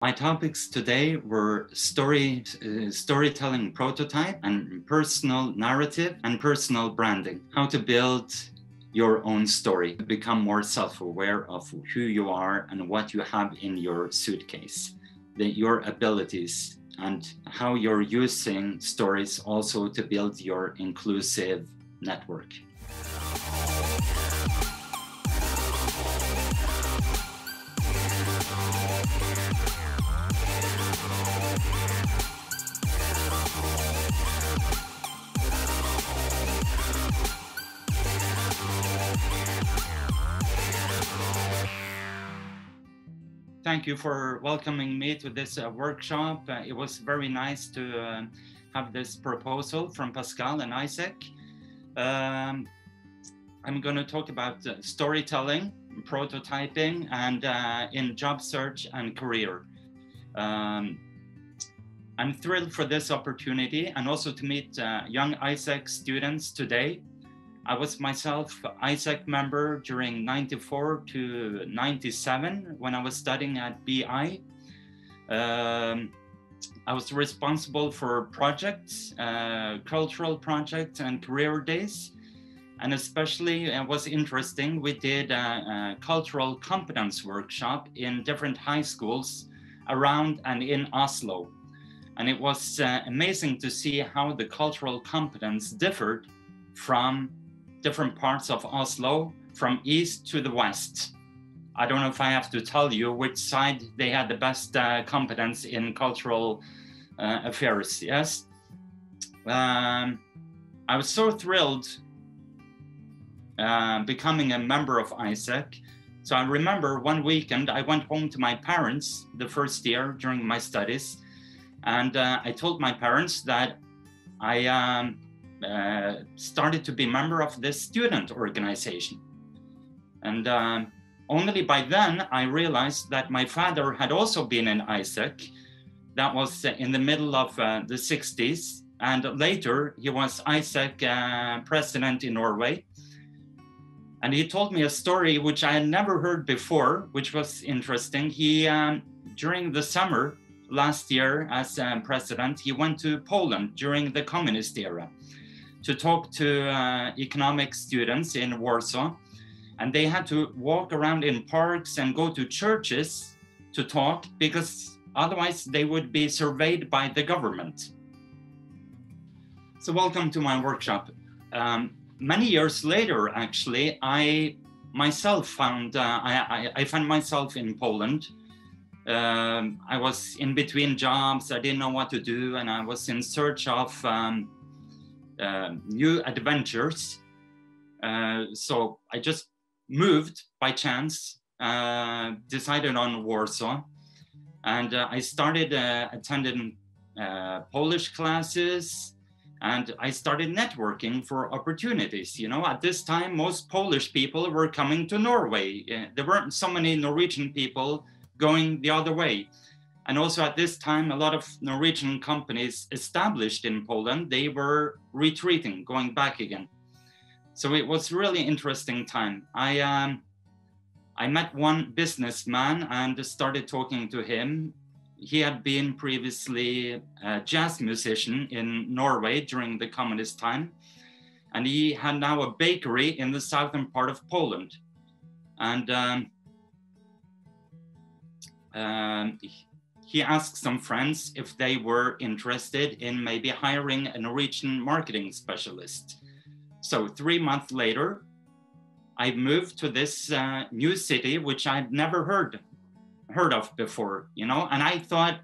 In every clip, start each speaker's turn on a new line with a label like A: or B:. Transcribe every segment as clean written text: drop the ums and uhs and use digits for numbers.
A: My topics today were storytelling prototype and personal narrative and personal branding. How to build your own story, to become more self-aware of who you are and what you have in your suitcase, your abilities, and how you're using stories also to build your inclusive network. Thank you for welcoming me to this workshop. It was very nice to have this proposal from Pascal and AIESEC. I'm going to talk about storytelling, prototyping, and in job search and career. I'm thrilled for this opportunity and also to meet young AIESEC students today. I was myself AIESEC member during 94 to 97 when I was studying at BI. I was responsible for projects, cultural projects and career days. And especially was interesting, we did a cultural competence workshop in different high schools around and in Oslo. And it was amazing to see how the cultural competence differed from different parts of Oslo, from east to the west. I don't know if I have to tell you which side they had the best competence in cultural affairs, yes? I was so thrilled becoming a member of AIESEC. So I remember one weekend I went home to my parents the first year during my studies, and I told my parents that I started to be member of this student organization. And only by then I realized that my father had also been in AIESEC. That was in the middle of the 60s. And later he was AIESEC president in Norway. And he told me a story which I had never heard before, which was interesting. He, during the summer last year as president, he went to Poland during the communist era to talk to economic students in Warsaw. And they had to walk around in parks and go to churches to talk because otherwise they would be surveyed by the government. So welcome to my workshop. Many years later, actually, I myself found, I found myself in Poland. I was in between jobs, I didn't know what to do, and I was in search of new adventures. So I just moved by chance, decided on Warsaw, and I started attending Polish classes, and I started networking for opportunities. You know, at this time, most Polish people were coming to Norway. There weren't so many Norwegian people going the other way. And also at this time, a lot of Norwegian companies established in Poland, they were retreating, going back again. So it was really interesting time. I met one businessman and started talking to him. He had been previously a jazz musician in Norway during the communist time. And he had now a bakery in the southern part of Poland. And he asked some friends if they were interested in maybe hiring a Norwegian marketing specialist. So 3 months later, I moved to this new city, which I'd never heard of before, you know, and I thought,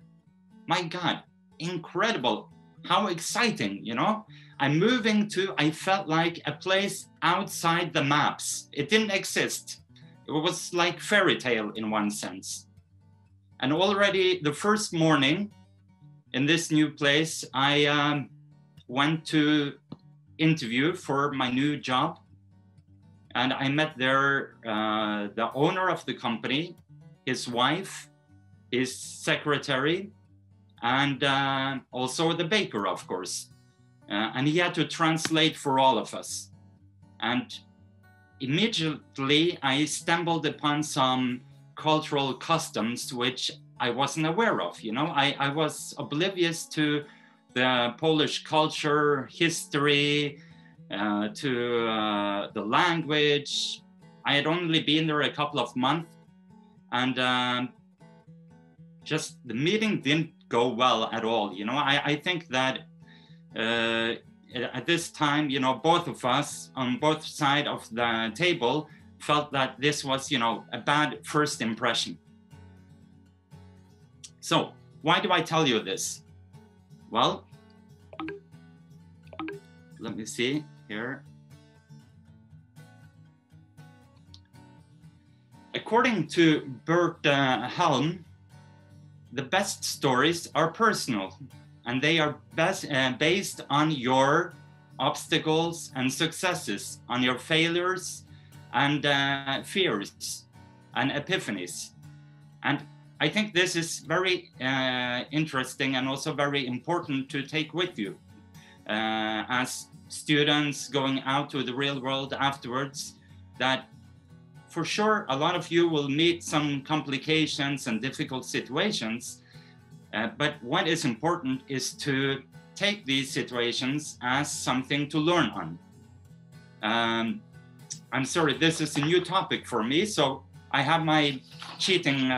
A: my God, incredible, how exciting, you know. I'm moving to, I felt like a place outside the maps. It didn't exist. It was like fairy tale in one sense. And already the first morning in this new place, I went to interview for my new job. And I met there the owner of the company, his wife, his secretary, and also the baker, of course. And he had to translate for all of us. And immediately I stumbled upon some cultural customs which I wasn't aware of. You know, I was oblivious to the Polish culture, history, to the language. I had only been there a couple of months, and just the meeting didn't go well at all. You know, I think that at this time, you know, both of us on both sides of the table felt that this was, you know, a bad first impression. So why do I tell you this? Well, let me see here. According to Bert Helm, the best stories are personal, and they are based on your obstacles and successes, on your failures and fears and epiphanies. And I think this is very interesting and also very important to take with you as students going out to the real world afterwards, that for sure a lot of you will meet some complications and difficult situations, but what is important is to take these situations as something to learn on. I'm sorry, this is a new topic for me, so I have my cheating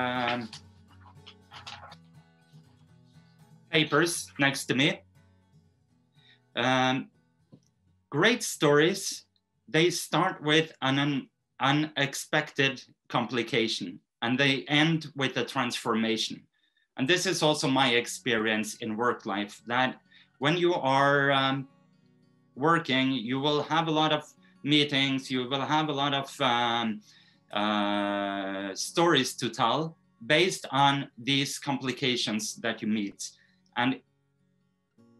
A: papers next to me. Great stories, they start with an unexpected complication and they end with a transformation. And this is also my experience in work life, that when you are working, you will have a lot of meetings, you will have a lot of stories to tell based on these complications that you meet. And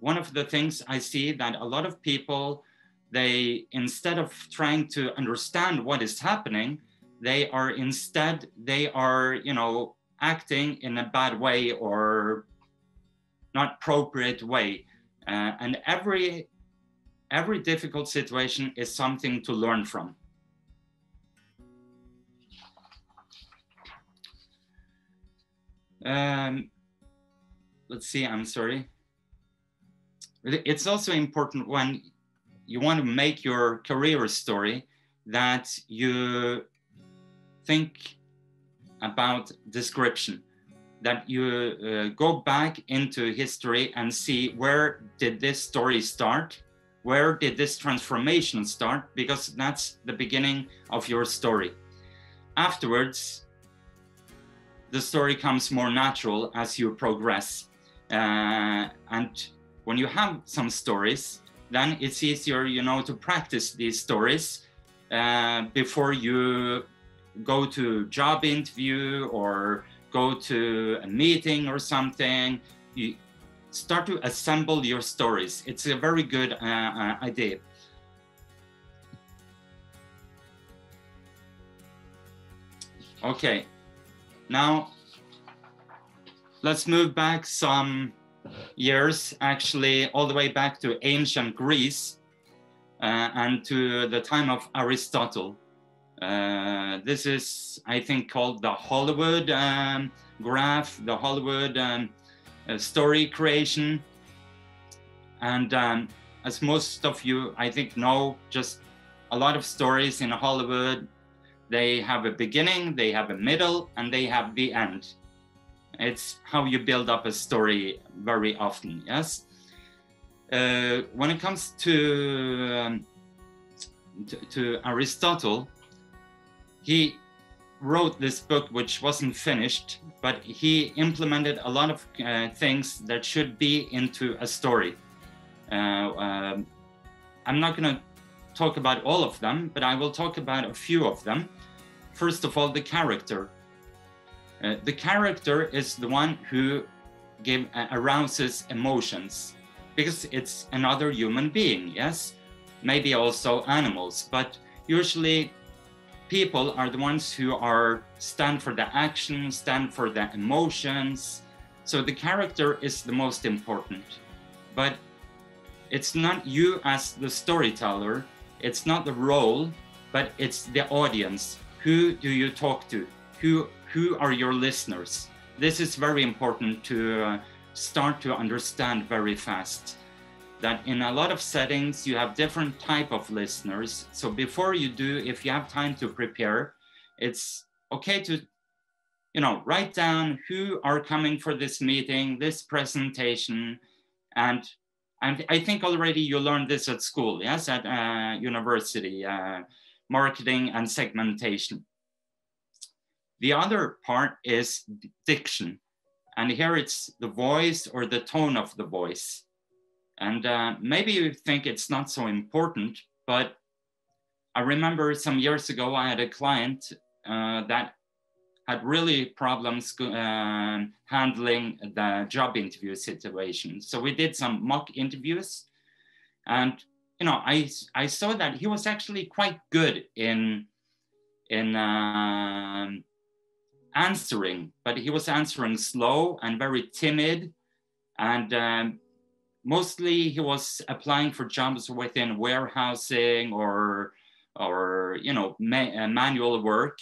A: one of the things I see that a lot of people, they, instead of trying to understand what is happening, they are, you know, acting in a bad way or not appropriate way. And every difficult situation is something to learn from. Let's see, I'm sorry. It's also important when you want to make your career story that you think about description, that you go back into history and see where did this story start, where did this transformation start, because that's the beginning of your story. Afterwards, the story comes more natural as you progress. And when you have some stories, then it's easier, you know, to practice these stories before you go to job interview or go to a meeting or something. You start to assemble your stories. It's a very good idea. Okay, now let's move back some years, actually all the way back to ancient Greece and to the time of Aristotle. This is, I think, called the Hollywood graph, the Hollywood story creation. And as most of you, I think, know, just a lot of stories in Hollywood, they have a beginning, they have a middle, and they have the end. It's how you build up a story very often, yes? When it comes to Aristotle, he wrote this book which wasn't finished, but he implemented a lot of things that should be into a story. I'm not going to talk about all of them, but I will talk about a few of them. First of all, the character. The character is the one who arouses emotions, because it's another human being, yes? Maybe also animals, but usually people are the ones who stand for the action, stand for the emotions. So the character is the most important. But it's not you as the storyteller, it's not the role, but it's the audience. Who do you talk to? Who are your listeners? this is very important to start to understand very fast, that in a lot of settings, you have different type of listeners. So before you do, if you have time to prepare, it's okay to, you know, write down who are coming for this meeting, this presentation. And I think already you learned this at school, yes, at university, marketing and segmentation. The other part is diction. And here it's the voice or the tone of the voice. And maybe you think it's not so important, but I remember some years ago, I had a client that had really problems handling the job interview situation. So we did some mock interviews, and you know, I saw that he was actually quite good in answering, but he was answering slow and very timid, and mostly he was applying for jobs within warehousing or you know, manual work.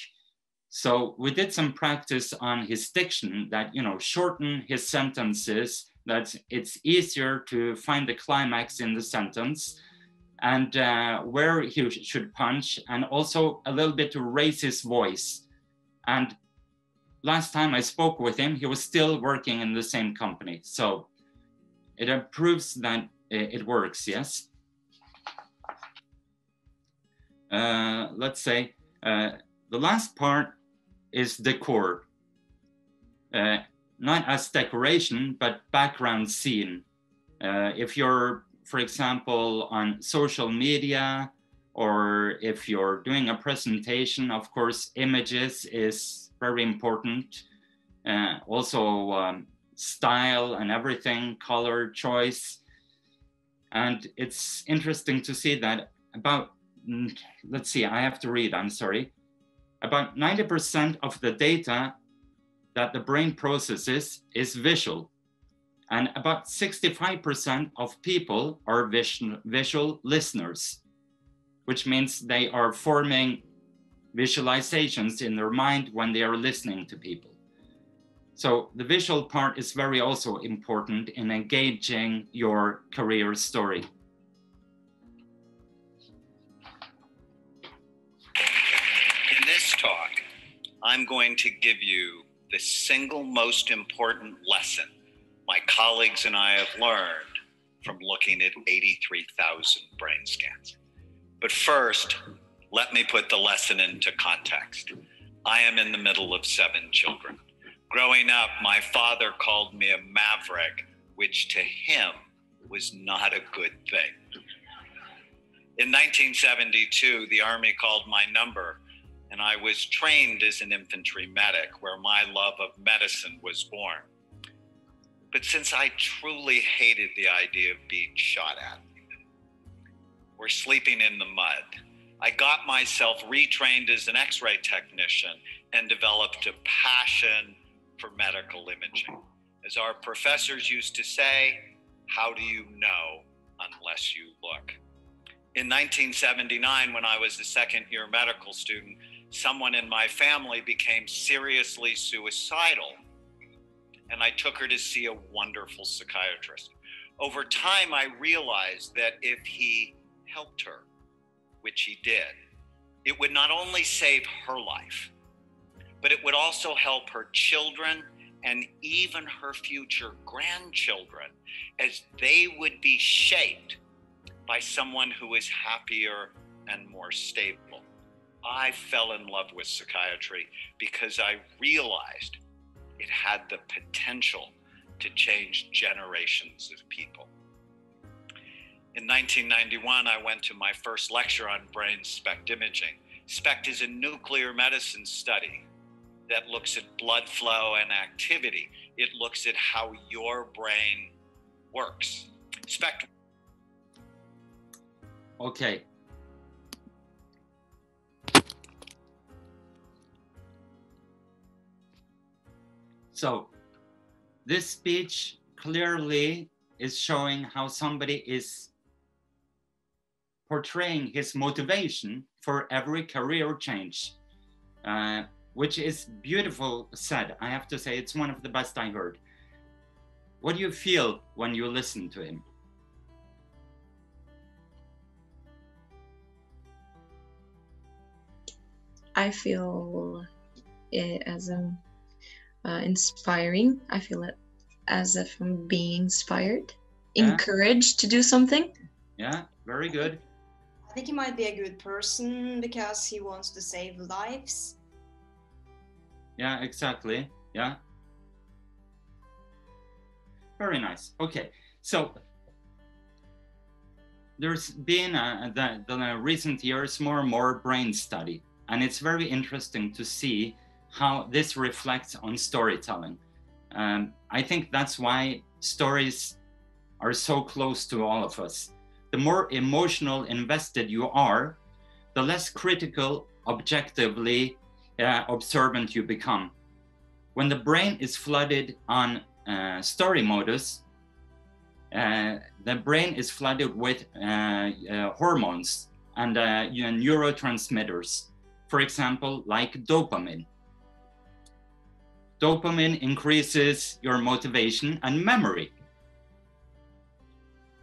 A: So we did some practice on his diction, that, you know, shorten his sentences, that it's easier to find the climax in the sentence, and where he should punch, and also a little bit to raise his voice. And last time I spoke with him, he was still working in the same company. So it proves that it works, yes. Let's say the last part is decor. Not as decoration, but background scene. If you're, for example, on social media, or if you're doing a presentation, of course, images is very important. Also style and everything, color choice. And it's interesting to see that about, let's see, I have to read, I'm sorry. About 90% of the data that the brain processes is visual. And about 65% of people are visual listeners, which means they are forming visualizations in their mind when they are listening to people. So the visual part is very also important in engaging your career story.
B: In this talk, I'm going to give you the single most important lesson my colleagues and I have learned from looking at 83,000 brain scans. But first, let me put the lesson into context. I am in the middle of 7 children. Growing up, my father called me a maverick, which to him was not a good thing. In 1972, the Army called my number, and I was trained as an infantry medic, where my love of medicine was born. But since I truly hated the idea of being shot at or sleeping in the mud, I got myself retrained as an X-ray technician and developed a passion for medical imaging. As our professors used to say, how do you know unless you look? In 1979, when I was a second-year medical student, someone in my family became seriously suicidal, and I took her to see a wonderful psychiatrist. Over time, I realized that if he helped her, which he did, it would not only save her life, but it would also help her children and even her future grandchildren, as they would be shaped by someone who is happier and more stable. I fell in love with psychiatry because I realized it had the potential to change generations of people. In 1991, I went to my first lecture on brain SPECT imaging. SPECT is a nuclear medicine study that looks at blood flow and activity. It looks at how your brain works. SPECT.
A: Okay. So this speech clearly is showing how somebody is portraying his motivation for every career change. which is beautiful said. I have to say, it's one of the best I heard. What do you feel when you listen to him?
C: I feel it as inspiring. I feel it as if I'm being inspired, encouraged to do something.
A: Yeah, very good.
D: I think he might be a good person because he wants to save lives.
A: Yeah, exactly. Yeah. Very nice. Okay, so there's been the recent years more and more brain study, and it's very interesting to see how this reflects on storytelling. I think that's why stories are so close to all of us. The more emotional invested you are, the less critical, objectively observant you become. When the brain is flooded on story modus, the brain is flooded with hormones and neurotransmitters, for example, like dopamine. Dopamine increases your motivation and memory.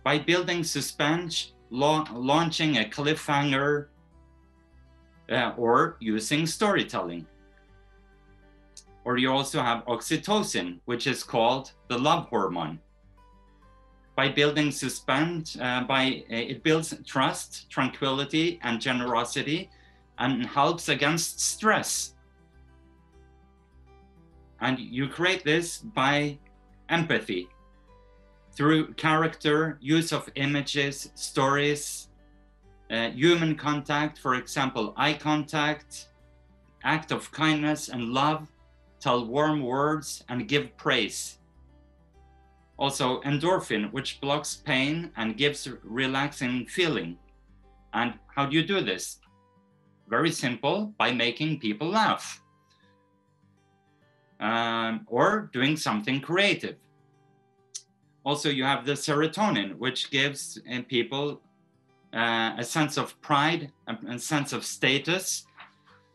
A: By building suspense, launching a cliffhanger, or using storytelling. Or you also have oxytocin, which is called the love hormone. By building suspense, it builds trust, tranquility, and generosity, and helps against stress. And you create this by empathy, through character, use of images, stories, human contact, for example, eye contact, act of kindness and love, tell warm words and give praise. Also endorphin, which blocks pain and gives relaxing feeling. And how do you do this? Very simple, by making people laugh. Or doing something creative. Also, you have the serotonin, which gives people a sense of pride, a sense of status,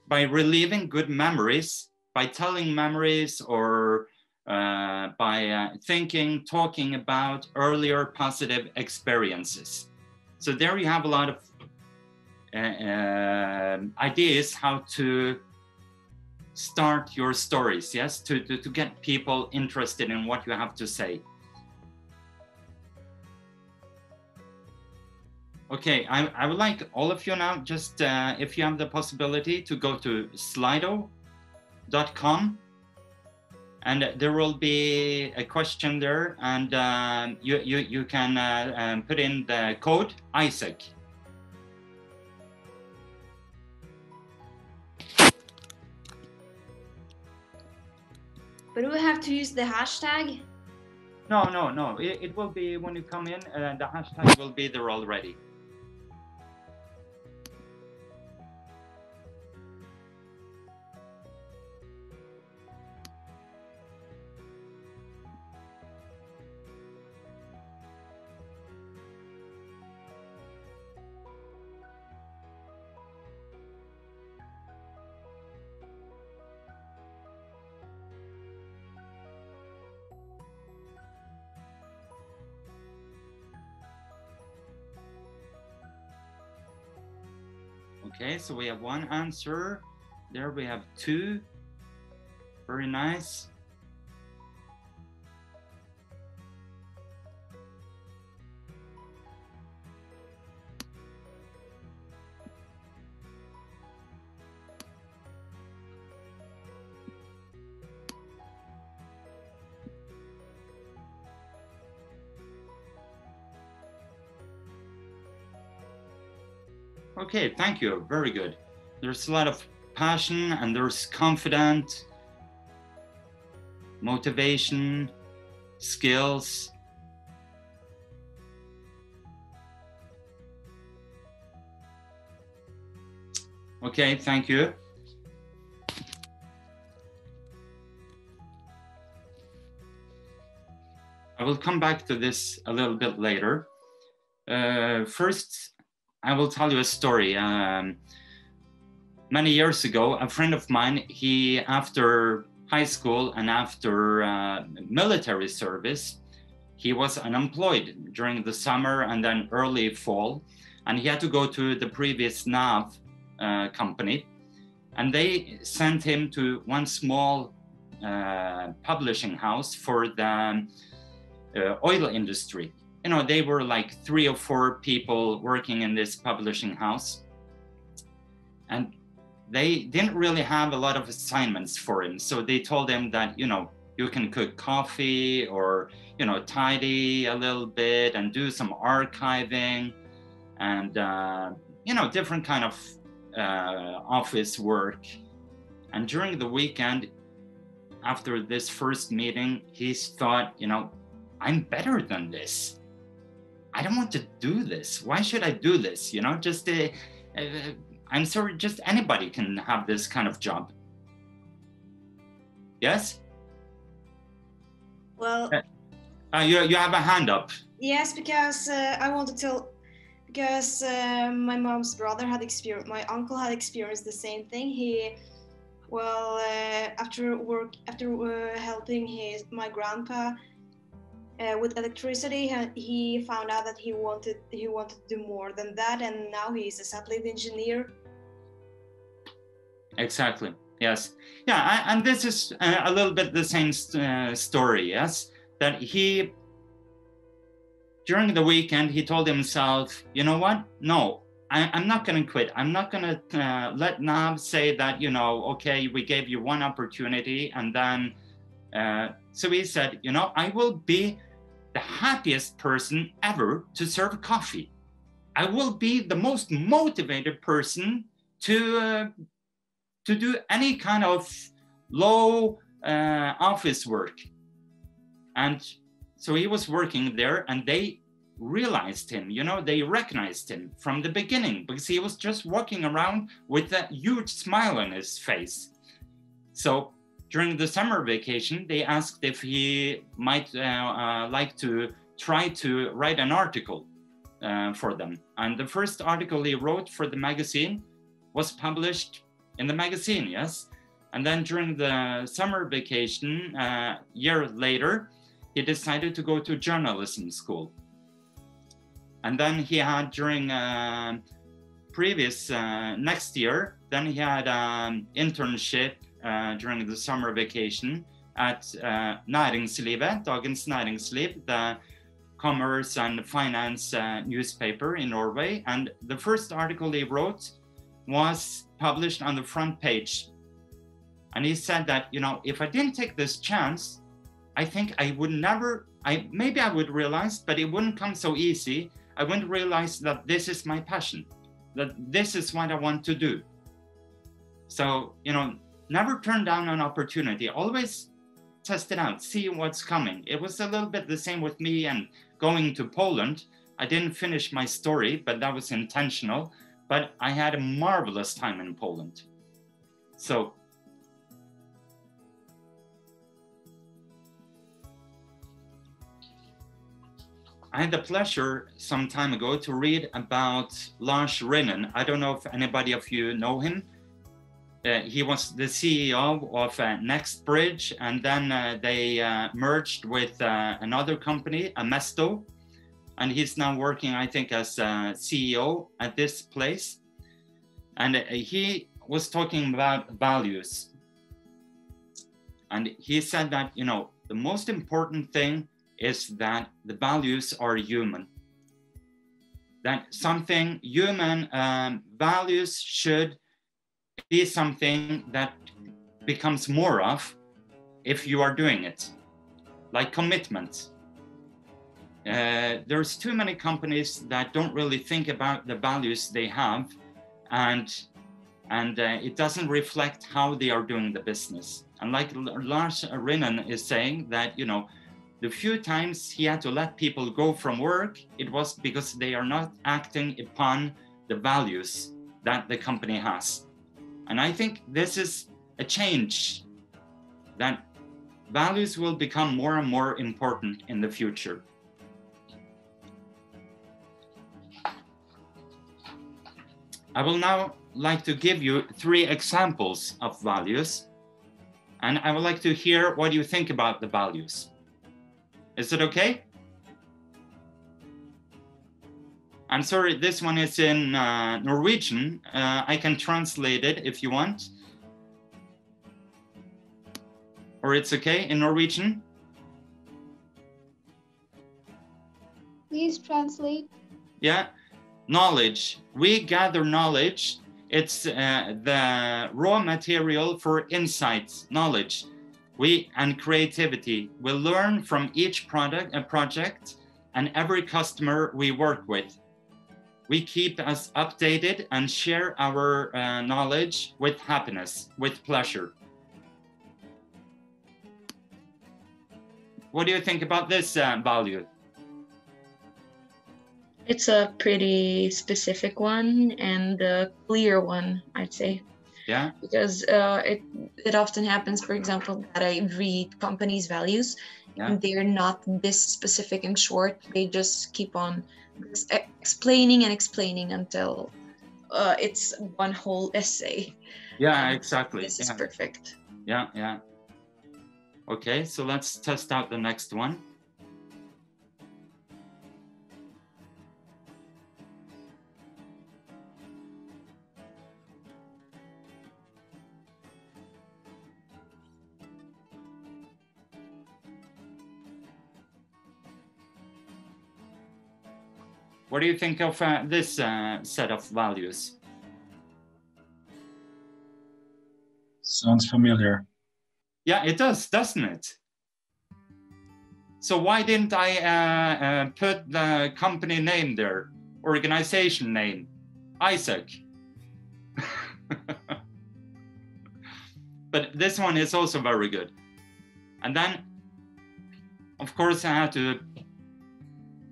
A: by reliving good memories, by telling memories, or by thinking, talking about earlier positive experiences. So there you have a lot of ideas how to start your stories, yes, to get people interested in what you have to say. Okay, I would like all of you now, just if you have the possibility, to go to slido.com, and there will be a question there, and you can put in the code AIESEC.
D: But do we have to use the hashtag?
A: No. It will be when you come in, the hashtag will be there already. Okay, so we have one answer. There we have two. Very nice. Okay, thank you. Very good. There's a lot of passion, and there's confidence, motivation, skills. Okay, thank you. I will come back to this a little bit later. First, I will tell you a story. many years ago, a friend of mine, he, after high school and after military service, he was unemployed during the summer and then early fall, and he had to go to the previous NAV company, and they sent him to one small publishing house for the oil industry. You know, they were like 3 or 4 people working in this publishing house, and they didn't really have a lot of assignments for him. So they told him that, you know, you can cook coffee or, you know, tidy a little bit and do some archiving and, you know, different kind of office work. And during the weekend, after this first meeting, he thought, you know, I'm better than this. I don't want to do this. Why should I do this? You know, just I'm sorry, just anybody can have this kind of job. Yes?
D: Well,
A: you have a hand up.
D: yes, because I want to tell, because my mom's brother had experienced, my uncle had experienced the same thing. He, well, after helping my grandpa with electricity, he found out that he wanted to do more than that, and now he's a satellite engineer.
A: Exactly. Yes. Yeah. And this is a little bit the same story. Yes. That he, during the weekend, he told himself, you know what? No, I'm not going to quit. I'm not going to let NAV say that, you know, okay, we gave you one opportunity. And then, so he said, you know, I will be the happiest person ever to serve coffee. I will be the most motivated person to do any kind of low office work. And so he was working there, and they realized him, you know, they recognized him from the beginning because he was just walking around with a huge smile on his face. So during the summer vacation, they asked if he might like to try to write an article for them. And the first article he wrote for the magazine was published in the magazine, yes. And then during the summer vacation, a year later, he decided to go to journalism school. And then he had during previous next year, then he had an internship during the summer vacation at Næringslivet, Dagens Næringsliv, the commerce and finance newspaper in Norway. And the first article he wrote was published on the front page. And he said that, you know, if I didn't take this chance, I think I would never, maybe I would realize, but it wouldn't come so easy. I wouldn't realize that this is my passion, that this is what I want to do. So, you know, never turn down an opportunity, always test it out, see what's coming. It was a little bit the same with me and going to Poland. I didn't finish my story, but that was intentional. But I had a marvelous time in Poland. So I had the pleasure some time ago to read about Lars Rinnen. I don't know if anybody of you know him. He was the CEO of NextBridge, and then they merged with another company, Amesto. And he's now working, I think, as a CEO at this place. And he was talking about values. And he said that, you know, the most important thing is that the values are human. That something human values should be something that becomes more of if you are doing it, like commitment. There's too many companies that don't really think about the values they have, and it doesn't reflect how they are doing the business. And like Lars Rinnen is saying that, you know, the few times he had to let people go from work, it was because they are not acting upon the values that the company has. And I think this is a change, that values will become more and more important in the future. I will now like to give you 3 examples of values, and I would like to hear what you think about the values. Is it okay? I'm sorry, this one is in Norwegian. I can translate it if you want. Or it's okay in Norwegian?
E: Please translate.
A: Yeah, knowledge. We gather knowledge. It's the raw material for insights, knowledge. And creativity. We learn from each project and every customer we work with. We keep us updated and share our knowledge with happiness, with pleasure. What do you think about this value?
C: It's a pretty specific one and a clear one, I'd say.
A: Yeah.
C: Because it often happens, for example, that I read companies' values, and they're not this specific and short. They just keep on explaining and explaining until it's one whole essay.
A: Yeah, exactly.
C: This is perfect.
A: Yeah, yeah. Okay, so let's test out the next one. What do you think of this set of values?
F: Sounds familiar.
A: Yeah, it does, doesn't it? So why didn't I put the company name there, organization name, AIESEC? But this one is also very good. And then, of course, I had to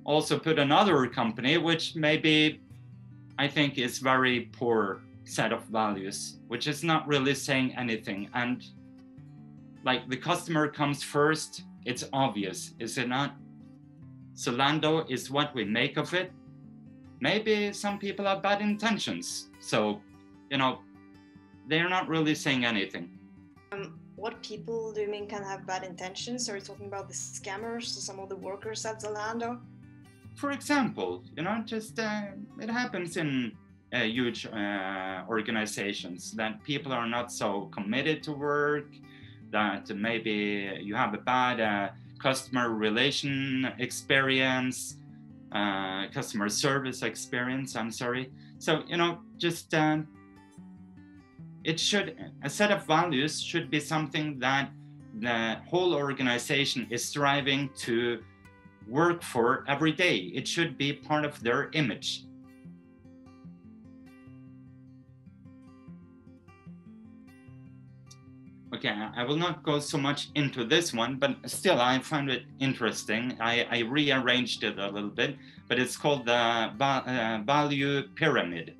A: also put another company, which maybe I think is very poor set of values, which is not really saying anything. And like the customer comes first, it's obvious, is it not? Zalando is what we make of it. Maybe some people have bad intentions. So, you know, they're not really saying anything.
D: What people do you mean can have bad intentions? Are you talking about the scammers, some of the workers at Zalando?
A: For example, you know, just it happens in huge organizations that people are not so committed to work, that maybe you have a bad customer relation experience, customer service experience, I'm sorry. So, you know, just a set of values should be something that the whole organization is striving to work for every day. It should be part of their image. Okay, I will not go so much into this one, but still I find it interesting. I rearranged it a little bit, but it's called the value pyramid.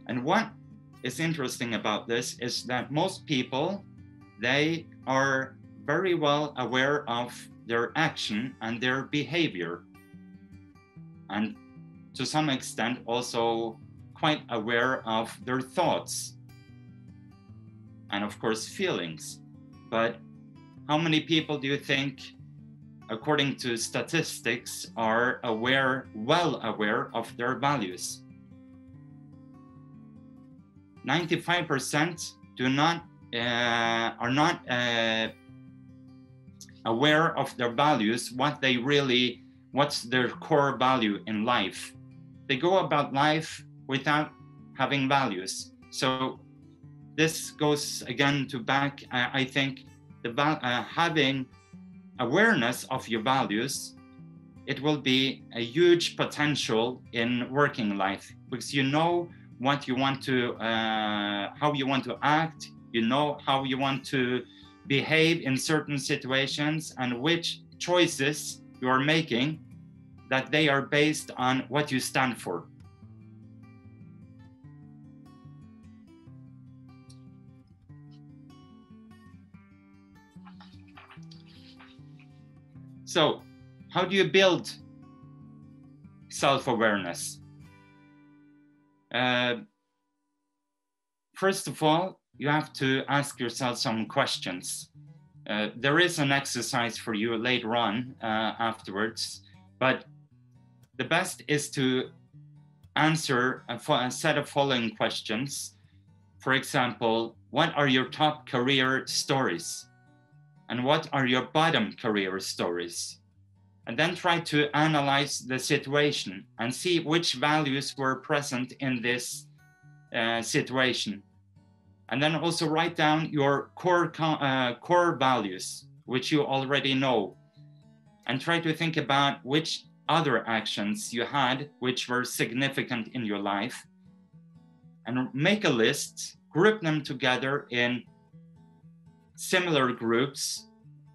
A: And what is interesting about this is that most people, they are very well aware of their action and their behavior, and to some extent also quite aware of their thoughts and of course feelings. But how many people do you think, according to statistics, are well aware of their values? 95% are not aware of their values, what's their core value in life. They go about life without having values. So this goes again to back, I think, having awareness of your values, it will be a huge potential in working life, because you know what you want to, how you want to act, you know how you want to behave in certain situations, and which choices you are making, that they are based on what you stand for. So, how do you build self-awareness? First of all, you have to ask yourself some questions. There is an exercise for you later on afterwards, but the best is to answer a set of following questions. For example, what are your top career stories? And what are your bottom career stories? And then try to analyze the situation and see which values were present in this situation. And then also write down your core values, which you already know, and try to think about which other actions you had which were significant in your life, and make a list, group them together in similar groups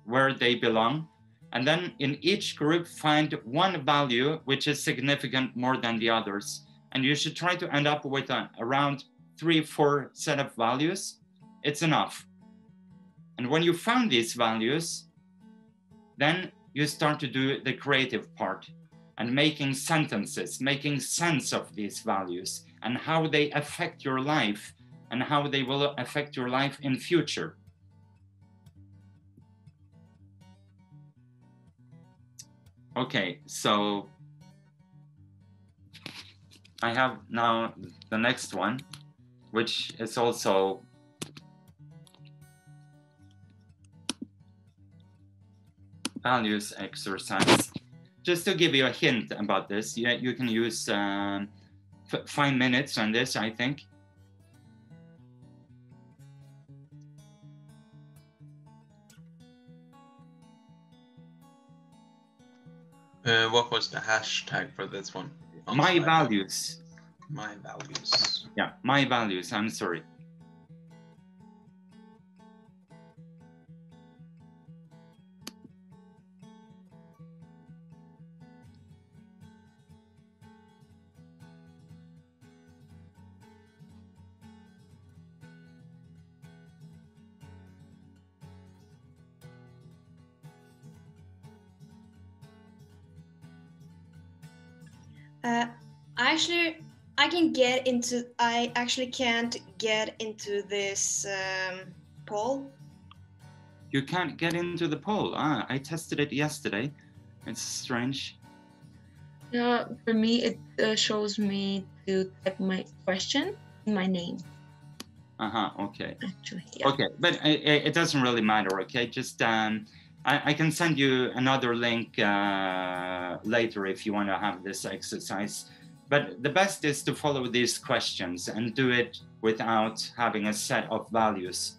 A: where they belong, and then in each group find one value which is significant more than the others. And you should try to end up with around 3-4 set of values. It's enough. And when you found these values, then you start to do the creative part and making sentences, making sense of these values and how they affect your life and how they will affect your life in future. Okay, so I have now the next one, which is also values exercise. Just to give you a hint about this, you can use 5 minutes on this, I think.
G: What was the hashtag for this one?
A: My values.
G: My values.
A: Yeah, my values, I'm sorry.
D: I actually can't get into this poll.
A: You can't get into the poll. I tested it yesterday. It's strange.
C: For me, it shows me to type my question in my name.
A: Okay.
C: Actually, yeah.
A: Okay, but it doesn't really matter, okay? Just, I can send you another link later if you want to have this exercise. But the best is to follow these questions and do it without having a set of values.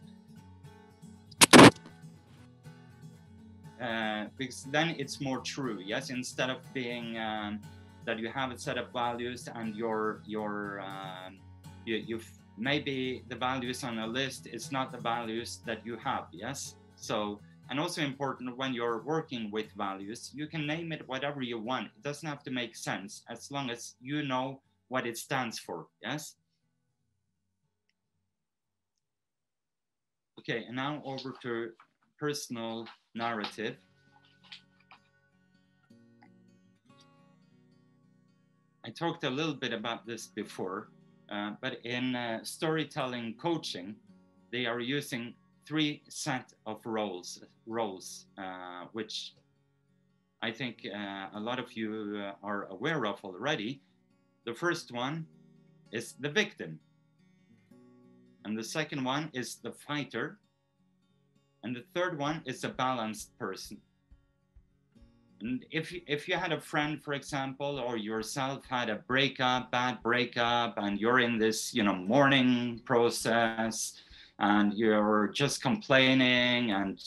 A: Because then it's more true, yes? Instead of being that you have a set of values and you've maybe the values on a list is not the values that you have, yes? So, and also important when you're working with values, you can name it whatever you want. It doesn't have to make sense as long as you know what it stands for, yes? Okay, and now over to personal narrative. I talked a little bit about this before, but in storytelling coaching, they are using 3 set of roles, which I think a lot of you are aware of already. The first one is the victim. And the second one is the fighter. And the third one is a balanced person. And if you had a friend, for example, or yourself had a bad breakup, and you're in this, mourning process, and you're just complaining and,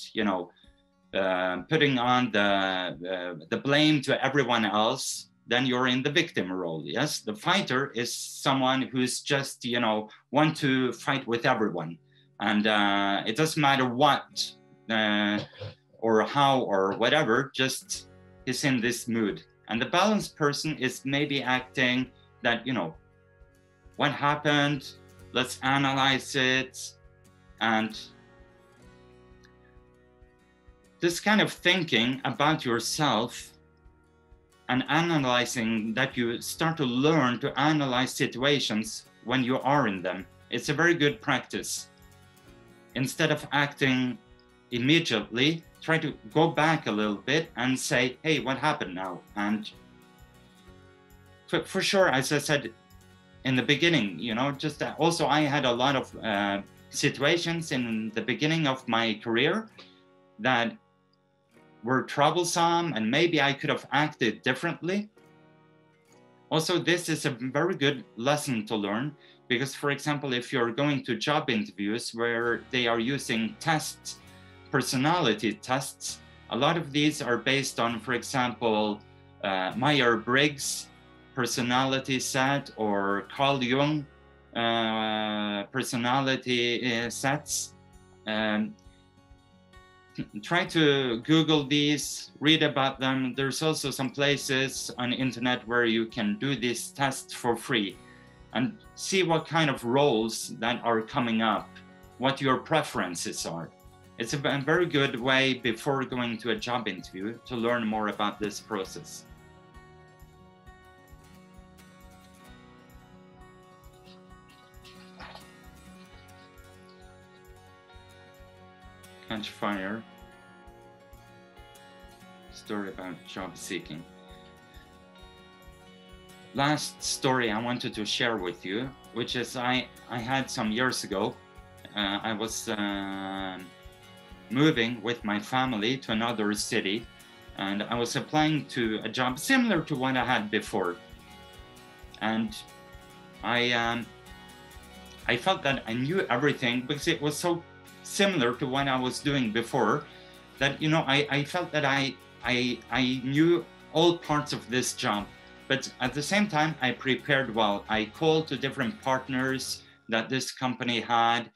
A: putting on the blame to everyone else, then you're in the victim role, yes? The fighter is someone who's just, want to fight with everyone. And it doesn't matter what or how or whatever, just is in this mood. And the balanced person is maybe acting that, what happened? Let's analyze it. And this kind of thinking about yourself and analyzing, that you start to learn to analyze situations when you are in them. It's a very good practice. Instead of acting immediately, try to go back a little bit and say, hey, what happened now? And for sure, as I said in the beginning, you know, just also I had a lot of situations in the beginning of my career that were troublesome, and maybe I could have acted differently. Also, this is a very good lesson to learn, because, for example, if you're going to job interviews where they are using tests, personality tests, a lot of these are based on, for example, Myers-Briggs personality set or Carl Jung personality sets. Try to Google these, read about them. There's also some places on the internet where you can do these tests for free and see what kind of roles that are coming up, what your preferences are. It's a very good way before going to a job interview to learn more about this process. Catch fire. Story about job seeking. Last story I wanted to share with you, which is I had some years ago. I was moving with my family to another city, and I was applying to a job similar to what I had before. And I felt that I knew everything because it was so similar to what I was doing before, that, you know, I felt that I knew all parts of this job. But at the same time, I prepared well. I called to different partners that this company had,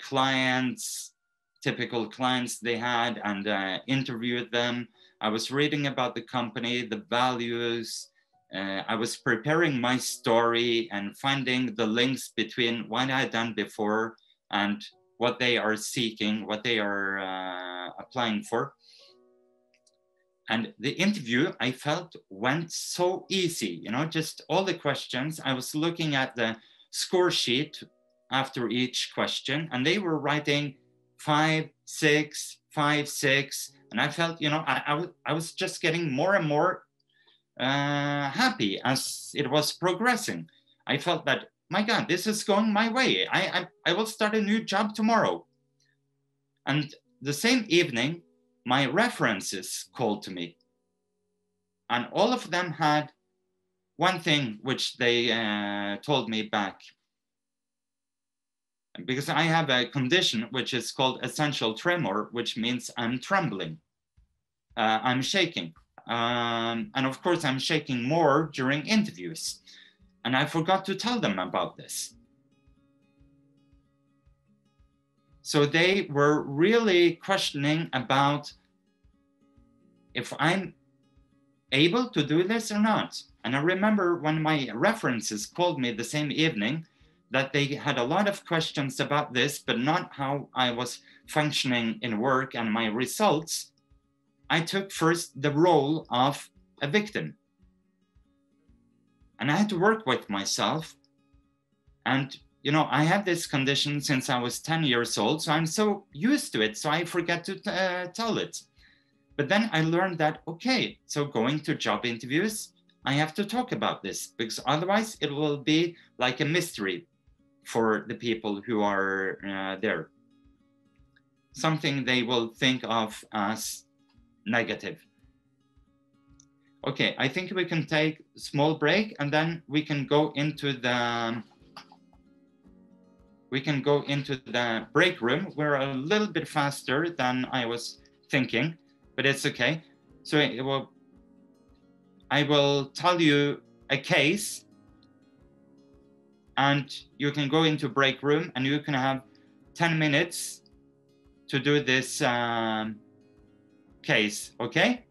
A: clients, typical clients they had, and interviewed them. I was reading about the company, the values. I was preparing my story and finding the links between what I had done before and what they are seeking, what they are applying for. And the interview, I felt, went so easy, you know, just all the questions. I was looking at the score sheet after each question, and they were writing 5, 6, 5, 6. And I felt, you know, I was just getting more and more happy as it was progressing. I felt that, my God, this is going my way. I will start a new job tomorrow. And the same evening, my references called to me. And all of them had one thing which they told me back. Because I have a condition which is called essential tremor, which means I'm trembling. I'm shaking. And of course, I'm shaking more during interviews. And I forgot to tell them about this. So they were really questioning about if I'm able to do this or not. And I remember when my references called me the same evening that they had a lot of questions about this, but not how I was functioning in work and my results. I took first the role of a victim. And I had to work with myself. And you know, I have this condition since I was 10 years old, so I'm so used to it, so I forget to tell it. But then I learned that, okay, so going to job interviews, I have to talk about this, because otherwise it will be like a mystery for the people who are there. Something they will think of as negative. Okay, I think we can take a small break, and then we can go into the break room. We're a little bit faster than I was thinking, but it's okay. So I will tell you a case, and you can go into break room, and you can have 10 minutes to do this case, okay?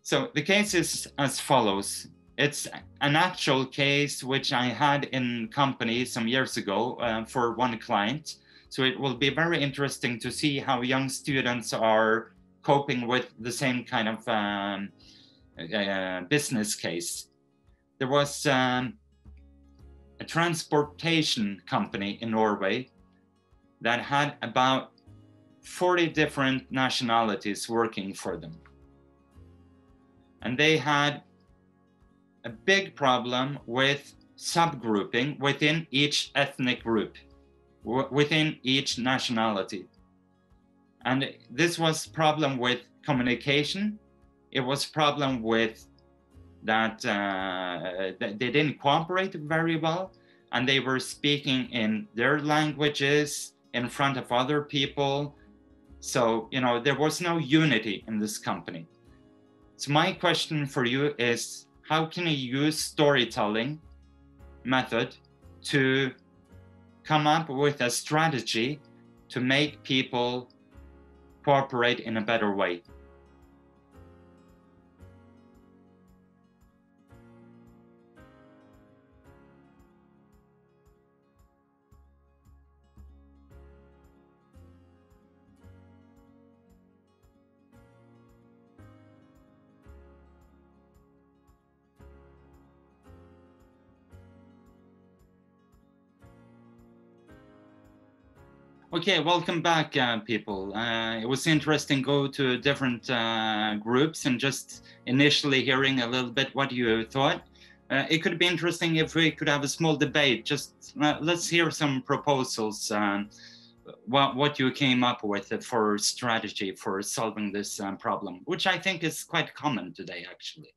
A: So the case is as follows. It's an actual case which I had in company some years ago for one client. So it will be very interesting to see how young students are coping with the same kind of business case. There was a transportation company in Norway that had about 40 different nationalities working for them. And they had a big problem with subgrouping within each ethnic group, within each nationality. And this was problem with communication. It was problem with that they didn't cooperate very well, and they were speaking in their languages in front of other people. So, you know, there was no unity in this company. So my question for you is, how can you use storytelling method to come up with a strategy to make people cooperate in a better way? Okay, welcome back, people. It was interesting go to different groups and just initially hearing a little bit what you thought. It could be interesting if we could have a small debate. Just let's hear some proposals, what you came up with for strategy for solving this problem, which I think is quite common today, actually.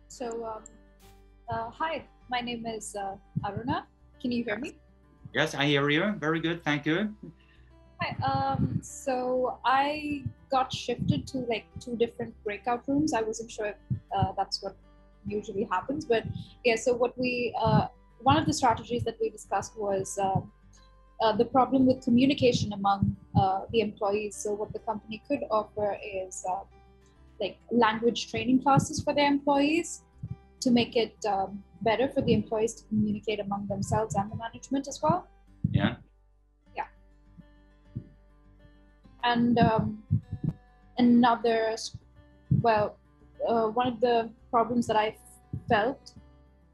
H: So, hi. My name is Aruna. Can you hear me?
A: Yes, I hear you. Very good. Thank you.
H: Hi. So I got shifted to like 2 different breakout rooms. I wasn't sure if that's what usually happens, but yeah. So what we one of the strategies that we discussed was the problem with communication among the employees. So what the company could offer is like language training classes for their employees to make it better for the employees to communicate among themselves and the management as well.
A: Yeah.
H: Yeah. And another, well, one of the problems that I felt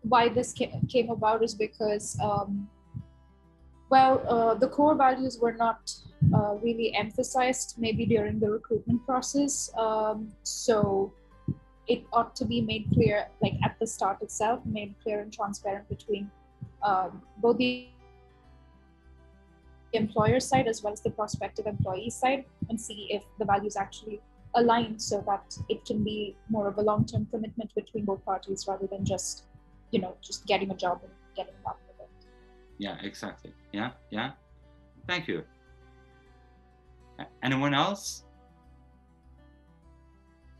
H: why this came about is because, the core values were not really emphasized maybe during the recruitment process. So it ought to be made clear, like at the start itself, made clear and transparent between both the employer side as well as the prospective employee side, and see if the values actually align so that it can be more of a long-term commitment between both parties rather than just, you know, just getting a job and getting on with it.
A: Yeah, exactly. Yeah, yeah. Thank you. Anyone else?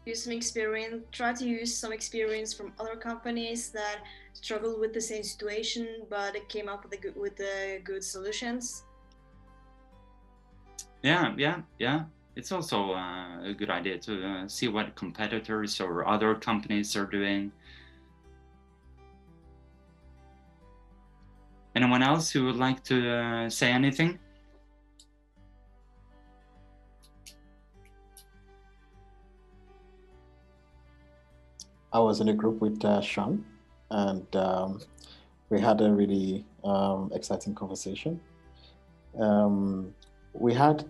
D: Use some experience, try to use some experience from other companies that struggled with the same situation, but it came up with good solutions.
A: Yeah, yeah, yeah. It's also a good idea to see what competitors or other companies are doing. Anyone else who would like to say anything?
I: I was in a group with Sean, and we had a really exciting conversation. We had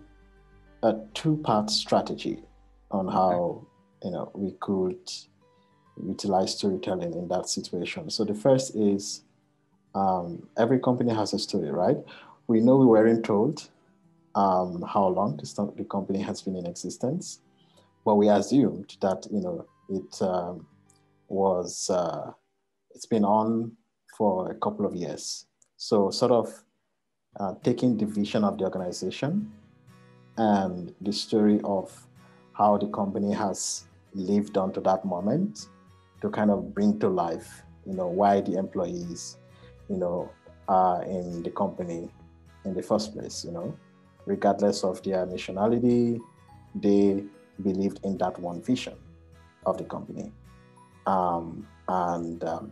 I: a 2-part strategy on how we could utilize storytelling in that situation. So the first is every company has a story, right? We know we weren't told how long the company has been in existence, but we assumed that it's been on for a couple of years. So sort of taking the vision of the organization and the story of how the company has lived on to that moment to kind of bring to life, why the employees, are in the company in the first place, regardless of their nationality, they believed in that one vision of the company.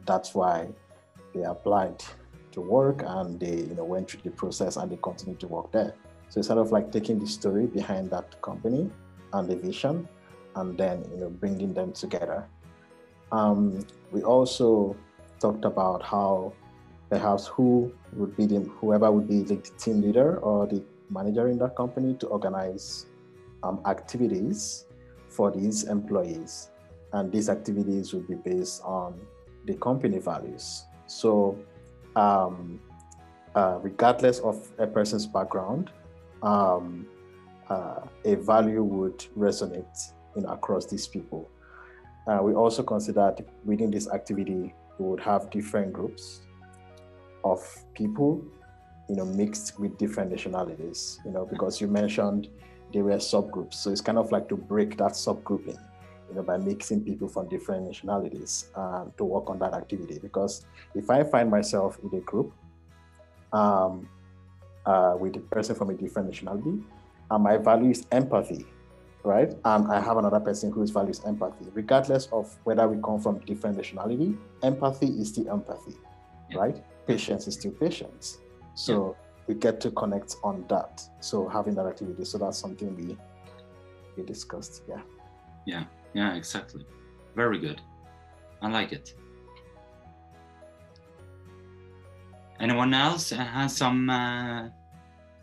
I: That's why they applied to work, and they went through the process and they continue to work there. So it's sort of like taking the story behind that company and the vision, and then bringing them together. We also talked about how perhaps whoever would be the team leader or the manager in that company to organize activities for these employees, and these activities would be based on the company values. So regardless of a person's background, a value would resonate across these people. We also considered within this activity, we would have different groups of people, mixed with different nationalities, because you mentioned they were subgroups. So it's kind of like to break that subgrouping, by mixing people from different nationalities to work on that activity. Because if I find myself in a group with a person from a different nationality, and my value is empathy, right? And I have another person whose value is empathy. Regardless of whether we come from different nationality, empathy is still empathy, right? Patience is still patience. So we get to connect on that. So having that activity, so that's something we discussed.
A: Yeah, exactly. Very good. I like it. Anyone else has some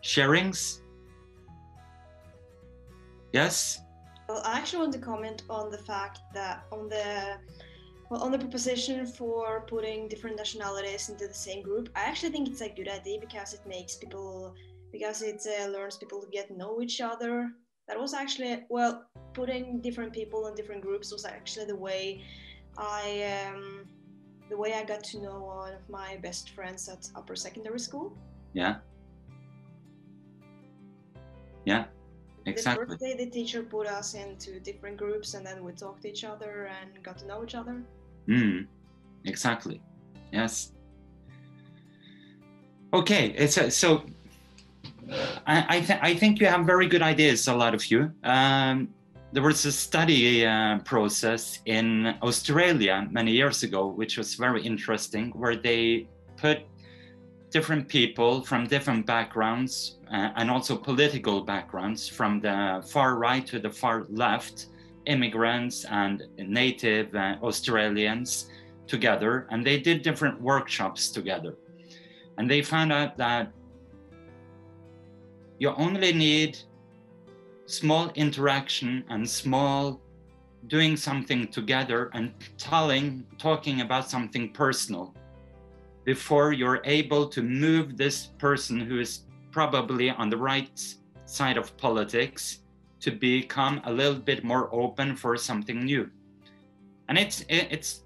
A: sharings? Yes?
D: Well, I actually want to comment on the fact that on the proposition for putting different nationalities into the same group. I actually think it's a good idea because it makes people, learns people to get to know each other. That was actually, putting different people in different groups was actually the way I got to know one of my best friends at upper secondary school.
A: Yeah, exactly.
D: The first day the teacher put us into different groups, and then we talked to each other and got to know each other.
A: Exactly. Yes. Okay, so I think you have very good ideas, a lot of you. There was a study process in Australia many years ago, which was very interesting, where they put different people from different backgrounds and also political backgrounds, from the far right to the far left, immigrants and native Australians together, and they did different workshops together. And they found out that you only need small interaction and small doing something together and talking about something personal before you're able to move this person who is probably on the right side of politics to become a little bit more open for something new. And it's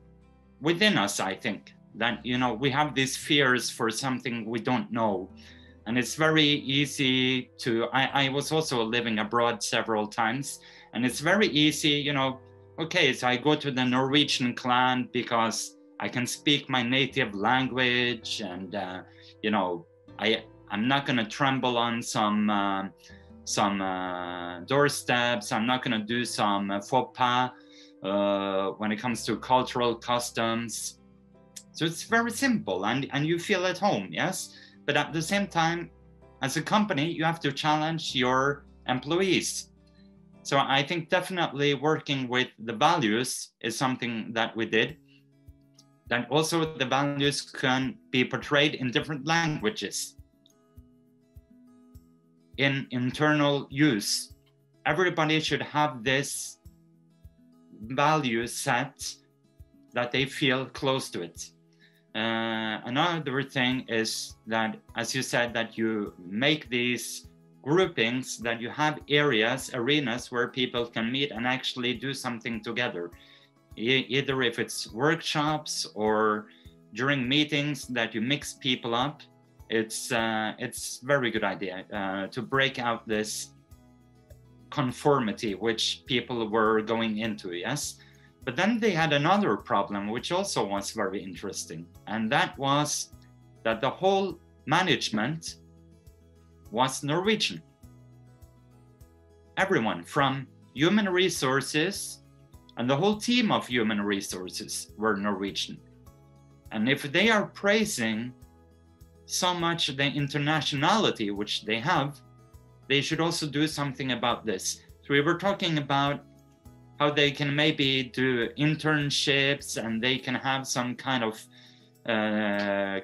A: within us, I think, that we have these fears for something we don't know. And it's very easy to, I was also living abroad several times, and it's very easy, okay, so I go to the Norwegian clan because I can speak my native language, and I'm not going to tremble on some doorsteps. I'm not going to do some faux pas when it comes to cultural customs. So it's very simple, and you feel at home, yes? But at the same time, as a company, you have to challenge your employees. So I think definitely working with the values is something that we did. Then also the values can be portrayed in different languages. In internal use, everybody should have this value set that they feel close to it. Another thing is that, as you said, that you make these groupings, that you have arenas where people can meet and actually do something together. Either if it's workshops or during meetings, that you mix people up. It's very good idea to break out this conformity which people were going into, yes? But then they had another problem, which also was very interesting. And that was that the whole management was Norwegian. Everyone from human resources and the whole team of human resources were Norwegian. And if they are praising so much the internationality which they have, they should also do something about this. So we were talking about how they can maybe do internships and they can have some kind of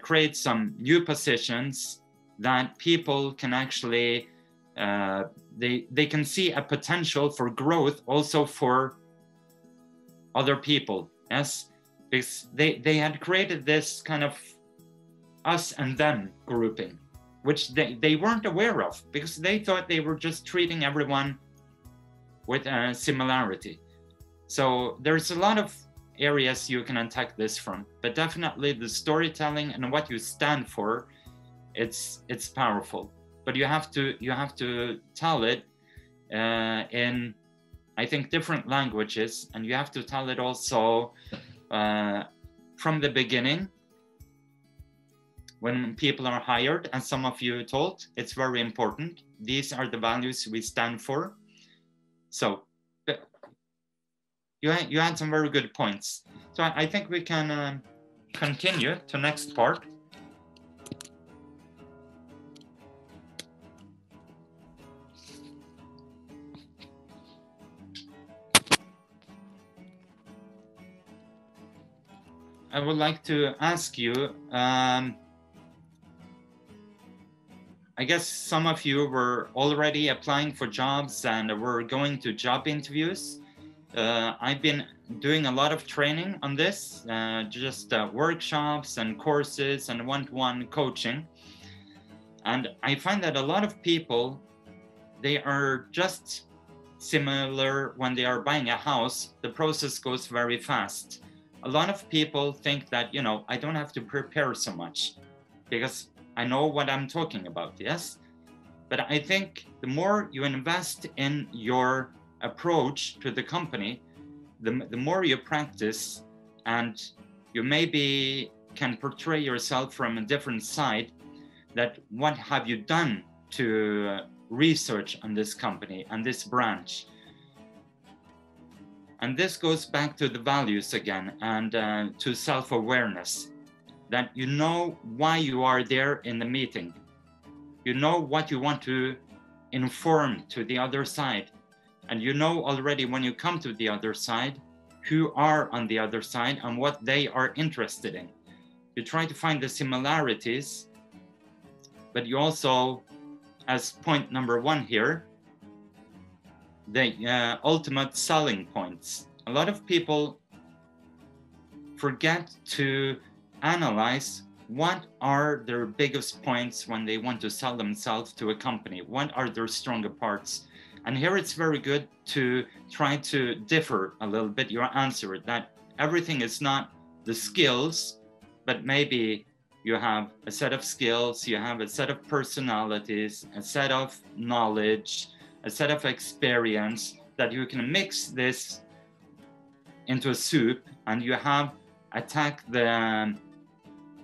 A: create some new positions that people can actually they can see a potential for growth also for other people. Yes, because they had created this kind of us and them grouping, which they weren't aware of, because they thought they were just treating everyone with a similarity. So there's a lot of areas you can attack this from, but definitely the storytelling and what you stand for, it's powerful. But you have to tell it in, I think, different languages, and you have to tell it also from the beginning when people are hired. And some of you told, it's very important. These are the values we stand for. So you had some very good points. So I think we can continue to next part. I would like to ask you, I guess some of you were already applying for jobs and were going to job interviews. I've been doing a lot of training on this, just workshops and courses and one-to-one coaching. And I find that a lot of people, they are just similar when they are buying a house. The process goes very fast. A lot of people think that, you know, I don't have to prepare so much because I know what I'm talking about, yes? But I think the more you invest in your approach to the company, the more you practice, and you maybe can portray yourself from a different side, that what have you done to research on this company and this branch. And this goes back to the values again, and to self-awareness, that you know why you are there in the meeting. You know what you want to inform to the other side. And you know already when you come to the other side, who are on the other side and what they are interested in. You try to find the similarities, but you also, as point number 1 here, the ultimate selling points. A lot of people forget to analyze what are their biggest points when they want to sell themselves to a company. What are their stronger parts? And here it's very good to try to differ a little bit your answer, that everything is not the skills, but maybe you have a set of skills, you have a set of personalities, a set of knowledge, a set of experience, that you can mix this into a soup, and you have attack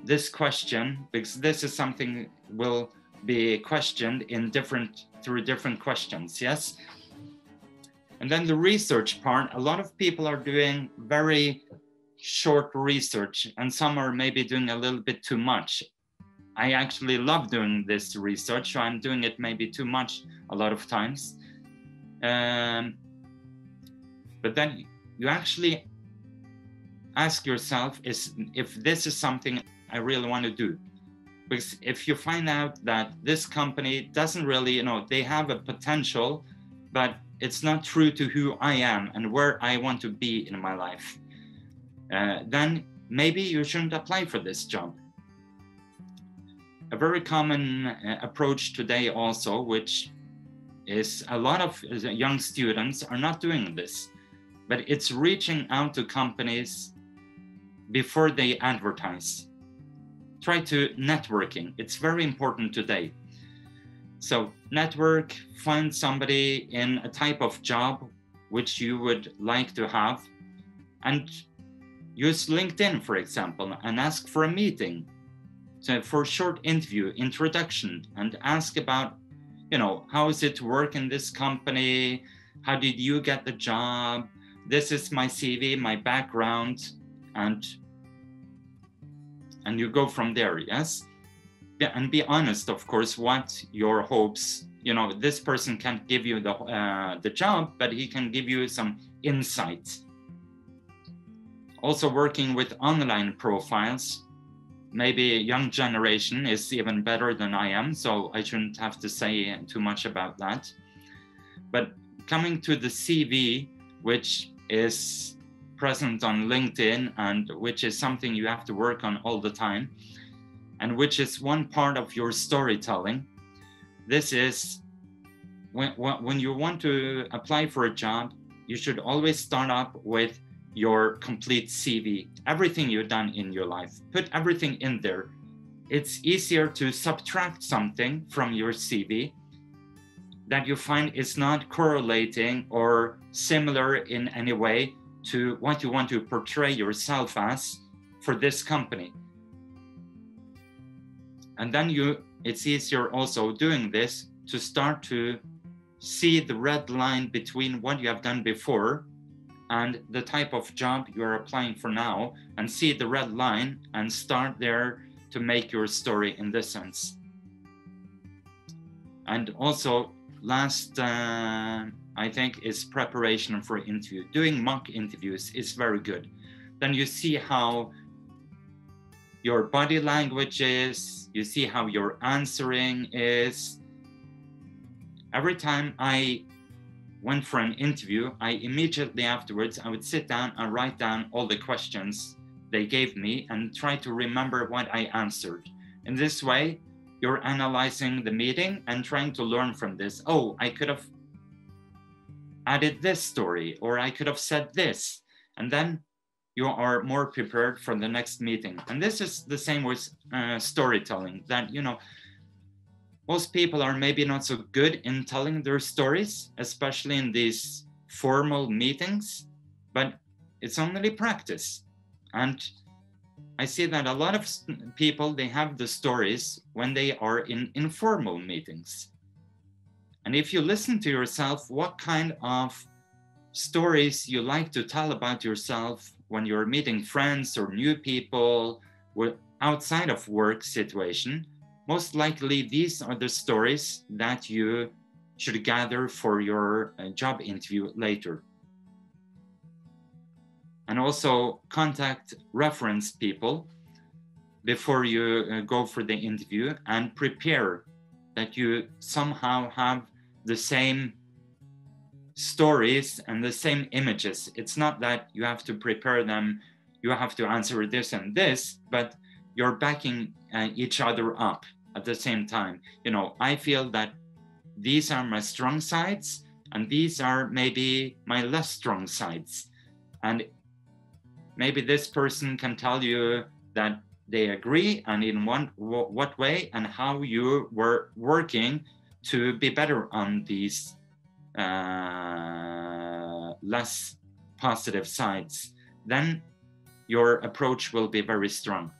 A: this question, because this is something will be questioned in through different questions, yes? And then the research part, a lot of people are doing very short research, and some are maybe doing a little bit too much. I actually love doing this research, so I'm doing it maybe too much a lot of times. But then you actually ask yourself if this is something I really want to do. Because if you find out that this company doesn't really, you know, they have a potential, but it's not true to who I am and where I want to be in my life, then maybe you shouldn't apply for this job. A very common approach today also, which is a lot of young students are not doing this, but it's reaching out to companies before they advertise. Try to networking. It's very important today. So network, find somebody in a type of job which you would like to have, and use LinkedIn, for example, and ask for a meeting. So for a short interview, introduction, and ask about, you know, how is it to work in this company? How did you get the job? This is my CV, my background, and you go from there, yes? and be honest, of course, what your hopes, this person can't give you the job, but he can give you some insights. Also working with online profiles, maybe a young generation is even better than I am, so I shouldn't have to say too much about that. But coming to the CV, which is present on LinkedIn and which is something you have to work on all the time, and which is one part of your storytelling. This is when you want to apply for a job, you should always start up with your complete CV, everything you've done in your life, put everything in there. It's easier to subtract something from your CV that you find is not correlating or similar in any way to what you want to portray yourself as for this company. And then it's easier also doing this to start to see the red line between what you have done before and the type of job you are applying for now, and see the red line and start there to make your story in this sense. And also last, I think, is preparation for interview. Doing mock interviews is very good. Then you see how your body language is, you see how your answering is. Every time I went for an interview, I immediately afterwards, I would sit down and write down all the questions they gave me and try to remember what I answered. In this way, you're analyzing the meeting and trying to learn from this. Oh, I could have added this story, or I could have said this. And then you are more prepared for the next meeting. And this is the same with storytelling, that, most people are maybe not so good in telling their stories, especially in these formal meetings, but it's only practice. And I see that a lot of people, they have the stories when they are in informal meetings. And if you listen to yourself, what kind of stories you like to tell about yourself when you're meeting friends or new people outside of work situation, most likely these are the stories that you should gather for your job interview later. And also contact reference people before you go for the interview, and prepare that you somehow have the same stories and the same images. It's not that you have to prepare them, you have to answer this and this, but you're backing each other up at the same time. I feel that these are my strong sides and these are maybe my less strong sides. And maybe this person can tell you that they agree, and in what way, and how you were working to be better on these less positive sides. Then your approach will be very strong.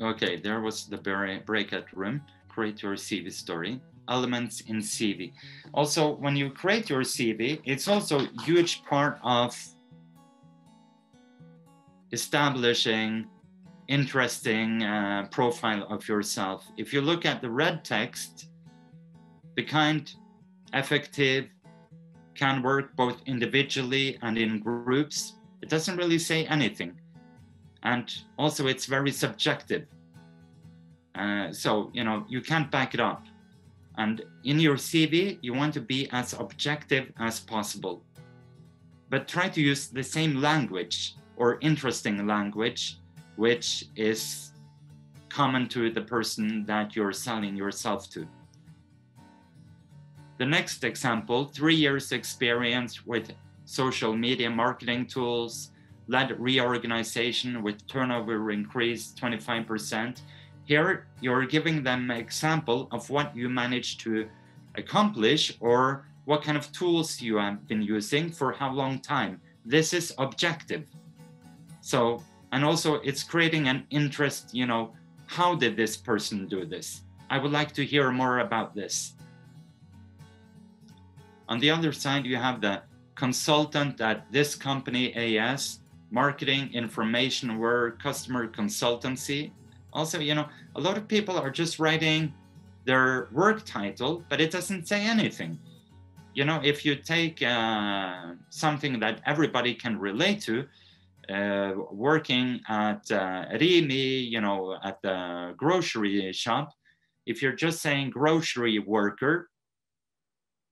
A: Okay, there was the breakout room. Create your CV story. Elements in CV. Also, when you create your CV, it's also a huge part of establishing interesting profile of yourself. If you look at the red text, the kind, effective, can work both individually and in groups. It doesn't really say anything. And also it's very subjective. So, you can't back it up. And in your CV, you want to be as objective as possible. But try to use the same language or interesting language, which is common to the person that you're selling yourself to. The next example, 3 years experience with social media marketing tools, led reorganization with turnover increase 25%. Here, you're giving them an example of what you managed to accomplish or what kind of tools you have been using for how long time. This is objective. So, and also it's creating an interest, how did this person do this? I would like to hear more about this. On the other side, you have the consultant at this company, AS, marketing, information work, customer consultancy. Also, you know, a lot of people are just writing their work title, but it doesn't say anything. You know, if you take something that everybody can relate to, working at Rimi, you know, at the grocery shop, if you're just saying grocery worker,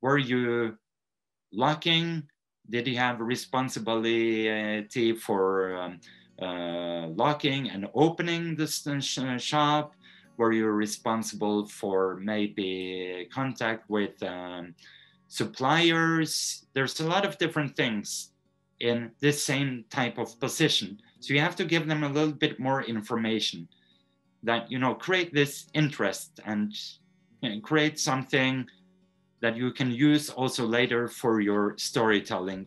A: were you locking? Did you have responsibility for locking and opening the shop? Were you responsible for maybe contact with suppliers? There's a lot of different things in this same type of position. So you have to give them a little bit more information that, you know, create this interest and, you know, create something that you can use also later for your storytelling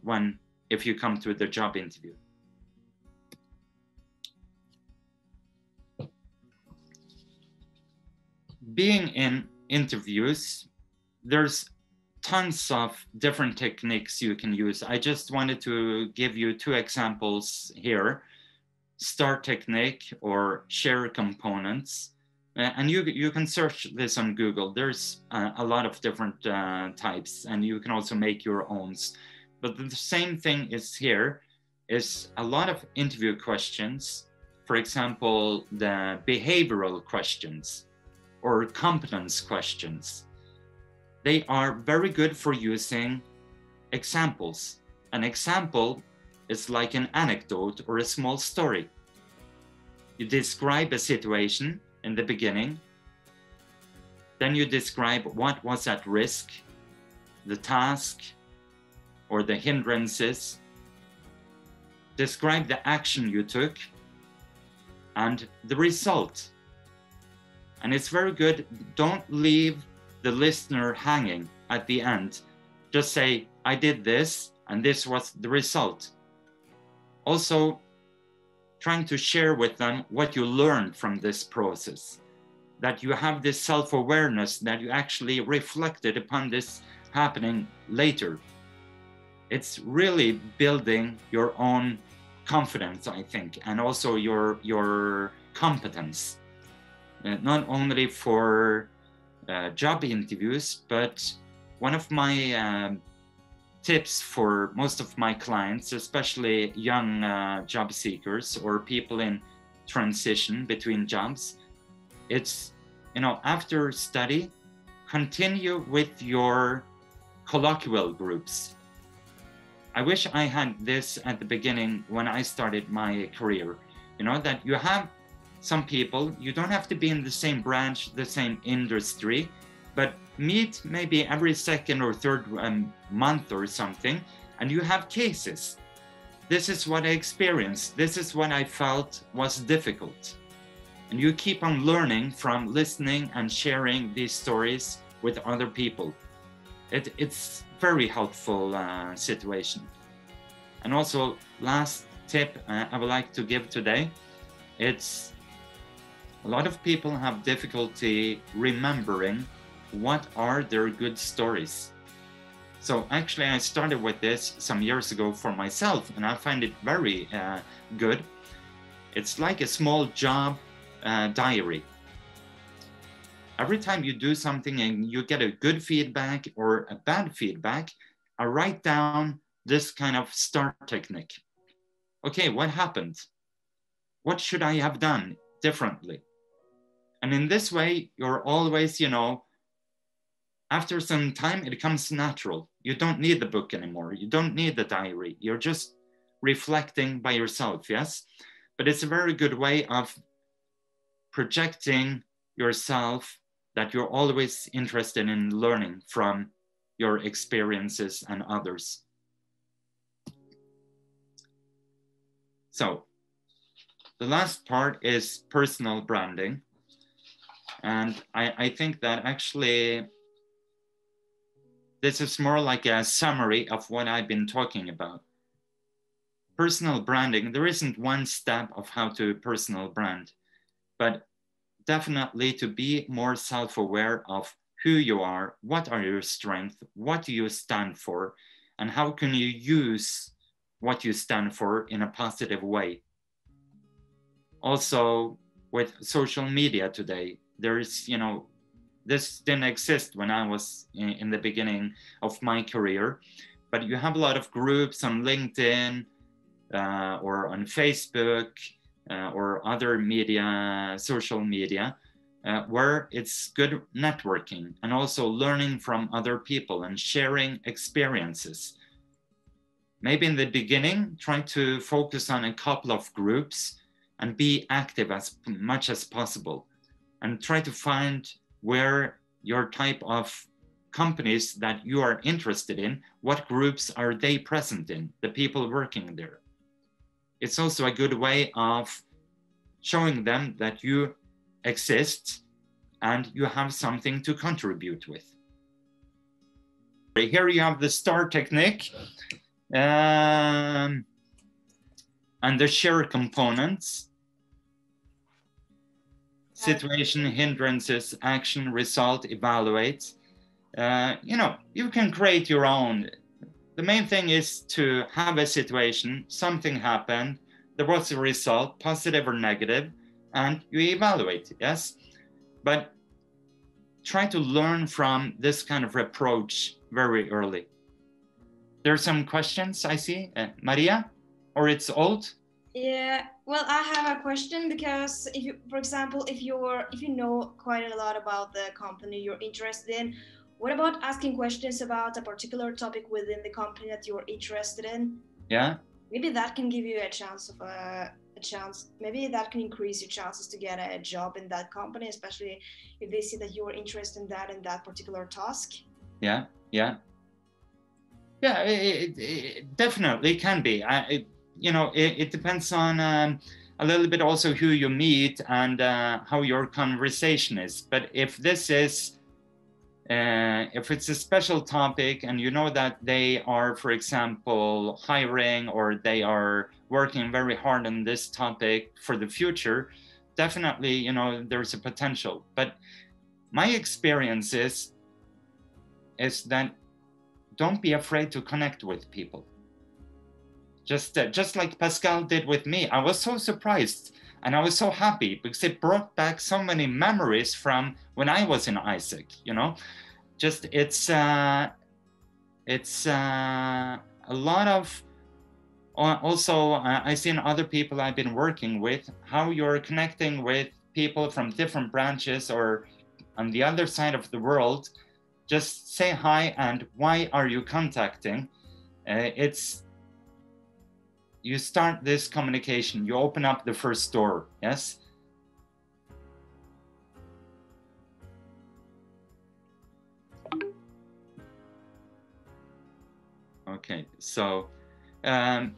A: if you come to the job interview. Being in interviews, there's tons of different techniques you can use. I just wanted to give you 2 examples here: STAR technique or share components. And you can search this on Google. There's a lot of different types, and you can also make your own. But the same thing is here, is a lot of interview questions. For example, the behavioral questions or competence questions. They are very good for using examples. An example is like an anecdote or a small story. You describe a situation in the beginning, then you describe what was at risk, the task or the hindrances, describe the action you took and the result. And it's very good, don't leave the listener hanging at the end. Just say, I did this and this was the result. Also, trying to share with them what you learned from this process, that you have this self-awareness, that you actually reflected upon this happening later. It's really building your own confidence, I think, and also your competence, not only for job interviews, but one of my tips for most of my clients, especially young job seekers or people in transition between jobs, it's, you know, after study, continue with your colloquial groups. I wish I had this at the beginning when I started my career, you know, that you have some people, you don't have to be in the same branch, the same industry, but meet maybe every second or third month or something, and you have cases. This is what I experienced. This is what I felt was difficult. And you keep on learning from listening and sharing these stories with other people. It's very helpful situation. And also, last tip I would like to give today, it's a lot of people have difficulty remembering what are their good stories. So actually I started with this some years ago for myself, and I find it very good. It's like a small job diary. Every time you do something and you get a good feedback or a bad feedback, I write down this kind of STAR technique. Okay, what happened? What should I have done differently? And in this way, you're always, you know, after some time, it becomes natural. You don't need the book anymore. You don't need the diary. You're just reflecting by yourself, yes? But it's a very good way of projecting yourself that you're always interested in learning from your experiences and others. So the last part is personal branding. And I think that actually, this is more like a summary of what I've been talking about. Personal branding, there isn't one step of how to personal brand, but definitely to be more self-aware of who you are, what are your strengths, what do you stand for, and how can you use what you stand for in a positive way. Also, with social media today, there's, you know, this didn't exist when I was in the beginning of my career, but you have a lot of groups on LinkedIn or on Facebook or other media, social media, where it's good networking and also learning from other people and sharing experiences. Maybe in the beginning, try to focus on a couple of groups and be active as much as possible, and try to find where your type of companies that you are interested in, what groups are they present in, the people working there. It's also a good way of showing them that you exist and you have something to contribute with. Here you have the STAR technique and the share components: situation, hindrances, action, result, evaluate. You know, you can create your own. The main thing is to have a situation, something happened, there was a result, positive or negative, and you evaluate, yes? But try to learn from this kind of approach very early. There's some questions I see. Maria, or it's old?
D: Yeah, well, I have a question, because if you, for example, if you know quite a lot about the company you're interested in, what about asking questions about a particular topic within the company that you're interested in?
A: Yeah.
D: Maybe that can give you a chance of maybe that can increase your chances to get a job in that company, especially if they see that you are interested in that particular task.
A: Yeah, yeah. Yeah, it definitely can be. You know, it depends on a little bit also who you meet and how your conversation is. But if this is, if it's a special topic and you know that they are, for example, hiring or they are working very hard on this topic for the future, definitely, you know, there's a potential. But my experience is that don't be afraid to connect with people. Just like Pascal did with me. I was so surprised and I was so happy because it brought back so many memories from when I was in AIESEC, you know. Just it's a lot of, also I see in other people I've been working with, how you're connecting with people from different branches or on the other side of the world. Just say hi and why are you contacting? You start this communication, you open up the first door, yes? Okay, so
G: I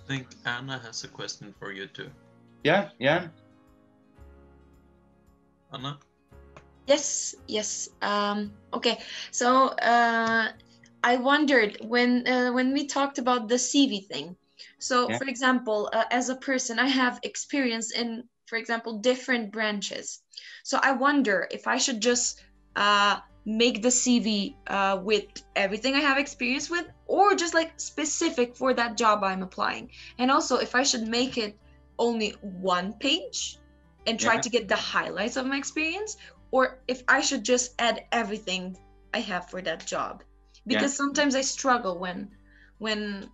G: think Anna has a question for you too.
A: Yeah.
G: Anna?
C: Yes. Okay, so I wondered when we talked about the CV thing. So, for example, as a person, I have experience in, for example, different branches. So I wonder if I should just make the CV with everything I have experience with, or just like specific for that job I'm applying. And also if I should make it only one page and try to get the highlights of my experience, or if I should just add everything I have for that job. Because sometimes I struggle when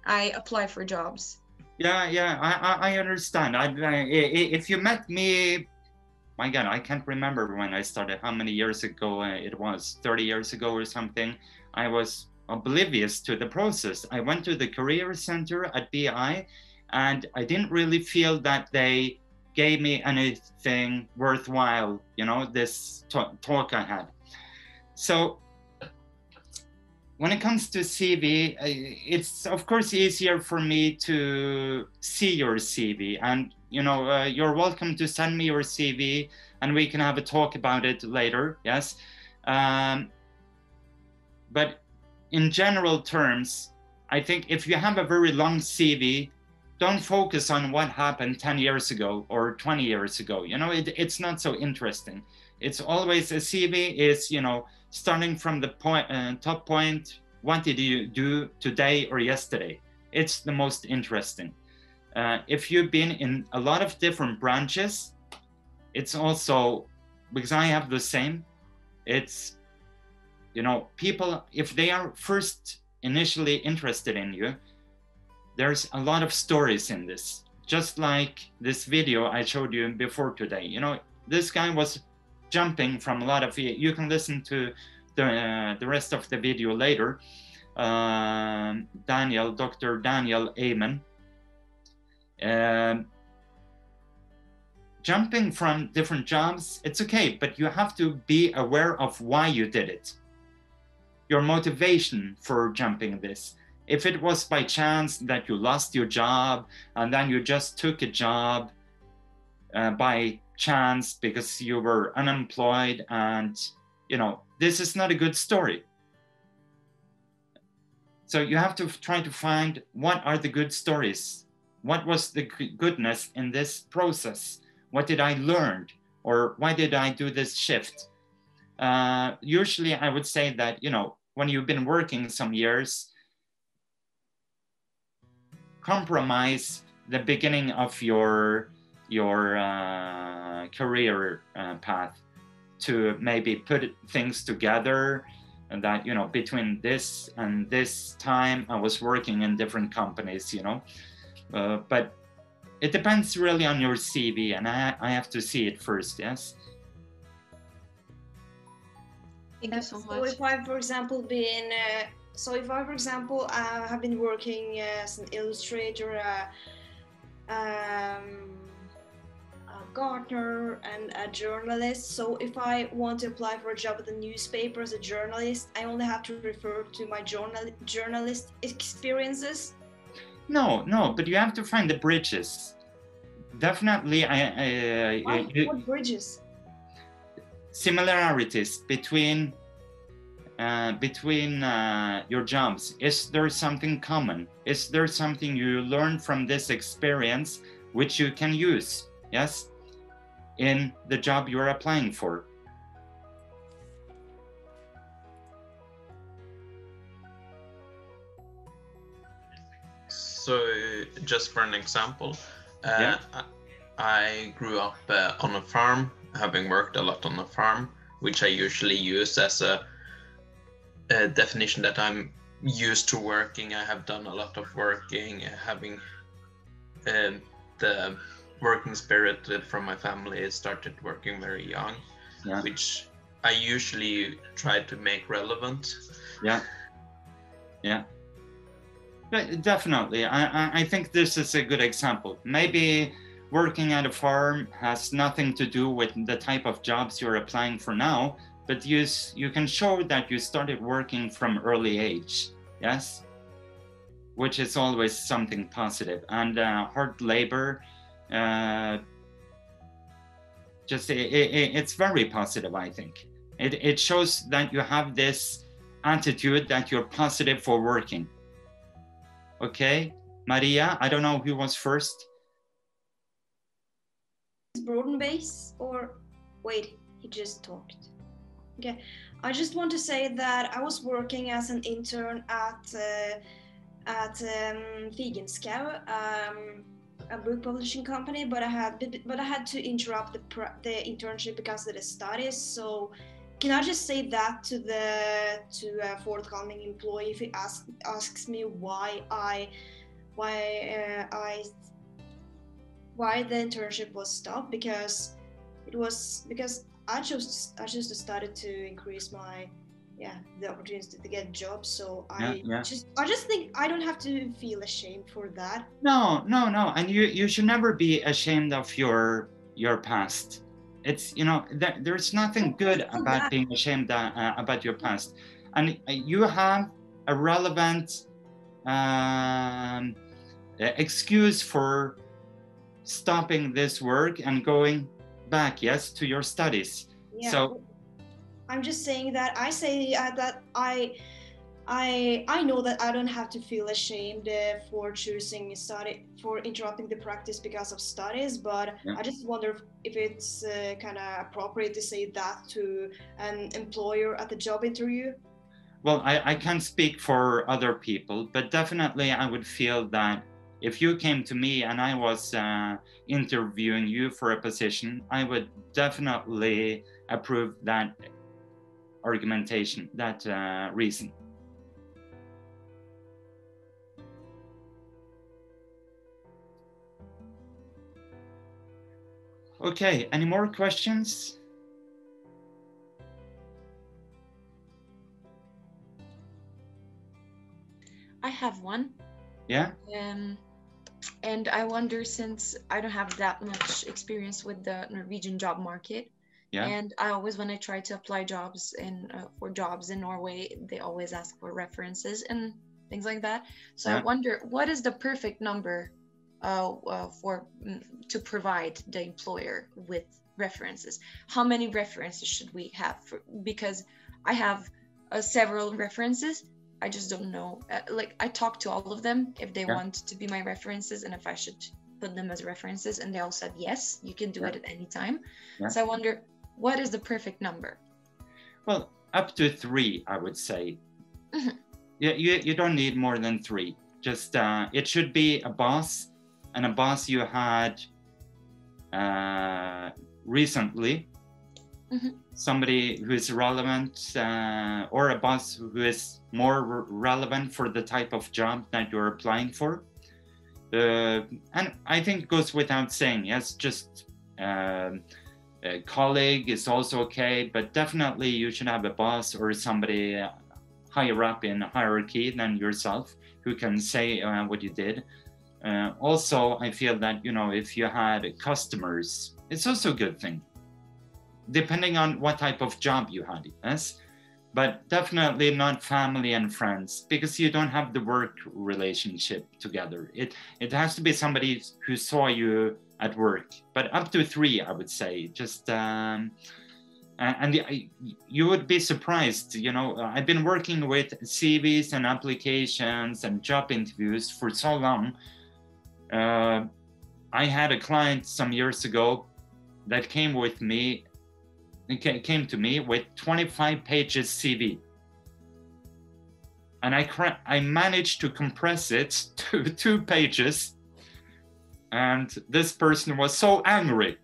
C: I apply for jobs.
A: I understand. If you met me, my God, I can't remember when I started, how many years ago it was, 30 years ago or something. I was oblivious to the process. I went to the career center at BI and I didn't really feel that they gave me anything worthwhile, you know, this talk I had. So when it comes to CV, it's of course easier for me to see your CV, and you know, you're welcome to send me your CV and we can have a talk about it later, yes? But in general terms, I think if you have a very long CV, don't focus on what happened 10 years ago or 20 years ago. You know, it's not so interesting. It's always, a CV is, you know, starting from the top point, what did you do today or yesterday? It's the most interesting. If you've been in a lot of different branches, it's also, because I have the same, it's, you know, people, if they are first initially interested in you, there's a lot of stories in this. Just like this video I showed you before today, you know, this guy was jumping from a lot of, you can listen to the rest of the video later. Dr. Daniel Amen, jumping from different jobs, it's okay, but you have to be aware of why you did it. Your motivation for jumping this. If it was by chance that you lost your job and then you just took a job by chance because you were unemployed, and, you know, this is not a good story. So you have to try to find what are the good stories. What was the goodness in this process? What did I learn? Or why did I do this shift? Usually I would say that, you know, when you've been working some years, compromise the beginning of your career path to maybe put things together, and that, you know, between this and this time I was working in different companies, you know, but it depends really on your CV, and I have to see it first. Yes.
C: Thank you so much.
D: So if I, for example, have been working as an illustrator, a gardener, and a journalist. So if I want to apply for a job at the newspaper as a journalist, I only have to refer to my journalist experiences. No,
A: but you have to find the bridges. Definitely,
D: what bridges?
A: Similarities between your jobs. Is there something common? Is there something you learned from this experience which you can use, yes, in the job you're applying for?
G: So just for an example, I grew up on a farm, having worked a lot on a farm, which I usually use as a definition that I'm used to working. I have done a lot of working, having the working spirit from my family. Started working very young, which I usually try to make relevant.
A: Yeah, definitely. I think this is a good example. Maybe working at a farm has nothing to do with the type of jobs you're applying for now, but you can show that you started working from early age, yes? Which is always something positive. And hard labor, it's very positive, I think. It shows that you have this attitude that you're positive for working. Okay, Maria, I don't know who was first.
D: Broaden Base, or wait, he just talked. Okay, I just want to say that I was working as an intern at Figenskau, a book publishing company, but I had to interrupt the internship because of the studies. So can I just say that to a forthcoming employee if he asks me why the internship was stopped? Because I chose to study to increase my the opportunity to get jobs. So I just think I don't have to feel ashamed for that.
A: No, and you should never be ashamed of your past. It's, you know, there's nothing good about being ashamed about your past, and you have a relevant excuse for stopping this work and going back, yes, to your studies.
D: Yeah.
A: So
D: I'm just saying that I say that I know that I don't have to feel ashamed for interrupting the practice because of studies, but I just wonder if it's kind of appropriate to say that to an employer at the job interview.
A: Well, I can't speak for other people, but definitely I would feel that if you came to me and I was interviewing you for a position, I would definitely approve that argumentation, that reason. Okay, any more questions?
C: I have one.
A: Yeah.
C: And I wonder, since I don't have that much experience with the Norwegian job market,
A: yeah.
C: And I always, when I try to apply jobs for jobs in Norway, they always ask for references and things like that. So I wonder, what is the perfect number to provide the employer with references? How many references should we have? Because I have several references. I just don't know. Like, I talked to all of them if they want to be my references and if I should put them as references, and they all said yes, you can do it at any time. So I wonder, what is the perfect number?
A: Well, up to 3, I would say. You don't need more than 3. Just it should be a boss, and a boss you had recently. Somebody who is relevant, or a boss who is more relevant for the type of job that you're applying for. And I think it goes without saying, yes, just a colleague is also okay, but definitely you should have a boss or somebody higher up in hierarchy than yourself who can say what you did. Also, I feel that, you know, if you had customers, it's also a good thing, depending on what type of job you had, yes? But definitely not family and friends, because you don't have the work relationship together. It has to be somebody who saw you at work, but up to 3, I would say. Just and you would be surprised, you know, I've been working with CVs and applications and job interviews for so long. I had a client some years ago that came to me with 25 pages CV. And I managed to compress it to 2 pages. And this person was so angry,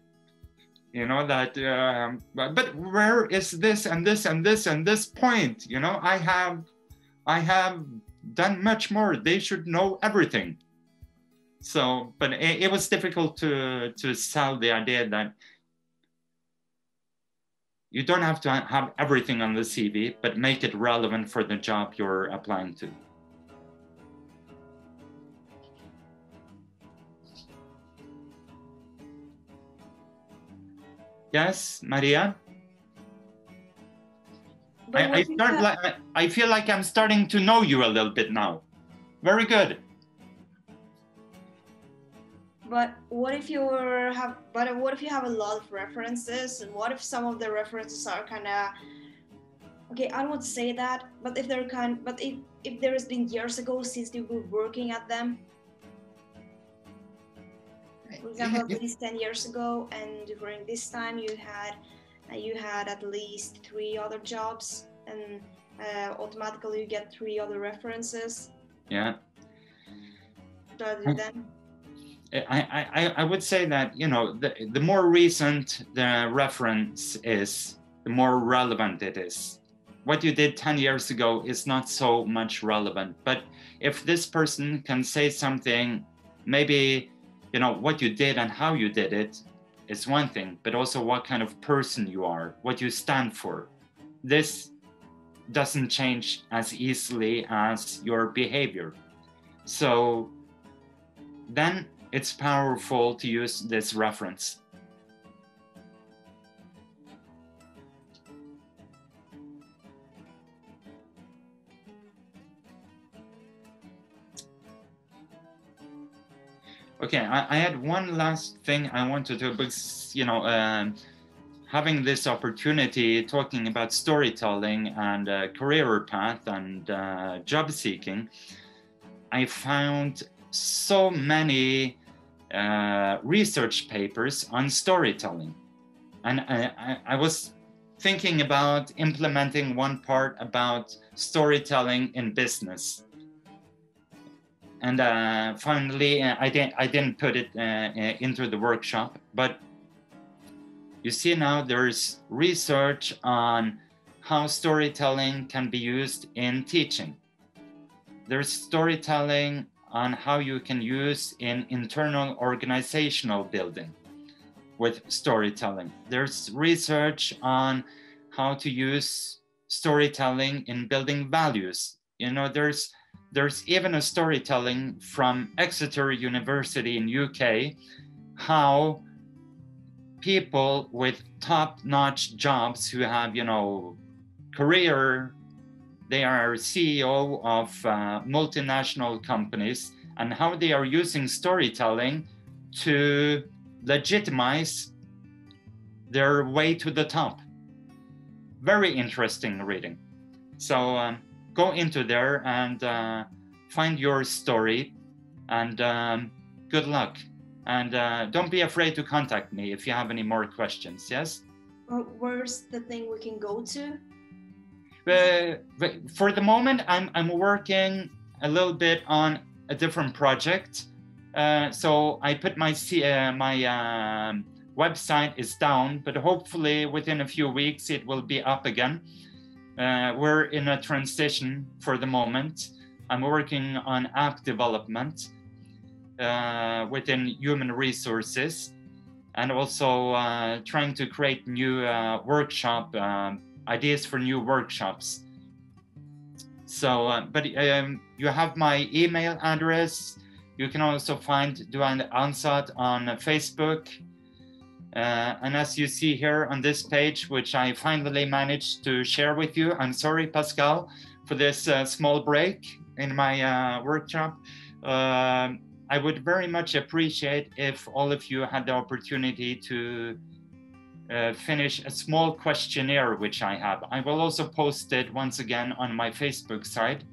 A: you know, that, but where is this and this and this and this point? You know, I have done much more. They should know everything. So, but it was difficult to sell the idea that you don't have to have everything on the CV, but make it relevant for the job you're applying to. Yes, Maria? I feel like I'm starting to know you a little bit now. Very good.
D: But what if you have a lot of references, and what if some of the references are kind of, okay, I don't want to say that, but if they're if there has been years ago since you were working at them, for example, at least 10 years ago, and during this time you had at least 3 other jobs, and automatically you get 3 other references.
A: Yeah.
D: Should I do then?
A: I would say that, you know, the more recent the reference is, the more relevant it is. What you did 10 years ago is not so much relevant, but if this person can say something, maybe, you know, what you did and how you did it is one thing, but also what kind of person you are, what you stand for. This doesn't change as easily as your behavior. So then it's powerful to use this reference. Okay, I had one last thing I wanted to, because, you know, having this opportunity, talking about storytelling and career path and job seeking, I found so many research papers on storytelling, and I was thinking about implementing one part about storytelling in business. And finally, I didn't put it into the workshop, but you see now there's research on how storytelling can be used in teaching. There's storytelling on how you can use in internal organizational building with storytelling. There's research on how to use storytelling in building values. You know, there's even a storytelling from Exeter University in UK, how people with top-notch jobs who have, you know, career, they are CEO of multinational companies, and how they are using storytelling to legitimize their way to the top. Very interesting reading. So go into there and find your story, and good luck. And don't be afraid to contact me if you have any more questions, yes?
D: Where's the thing we can go to?
A: For the moment, I'm working a little bit on a different project. So I put my website is down, but hopefully within a few weeks it will be up again. We're in a transition for the moment. I'm working on app development within human resources, and also trying to create new workshop ideas for new workshops. So, but you have my email address. You can also find Duane Ansat on Facebook. And as you see here on this page, which I finally managed to share with you, I'm sorry, Pascal, for this small break in my workshop. I would very much appreciate if all of you had the opportunity to finish a small questionnaire which I have. I will also post it once again on my Facebook site,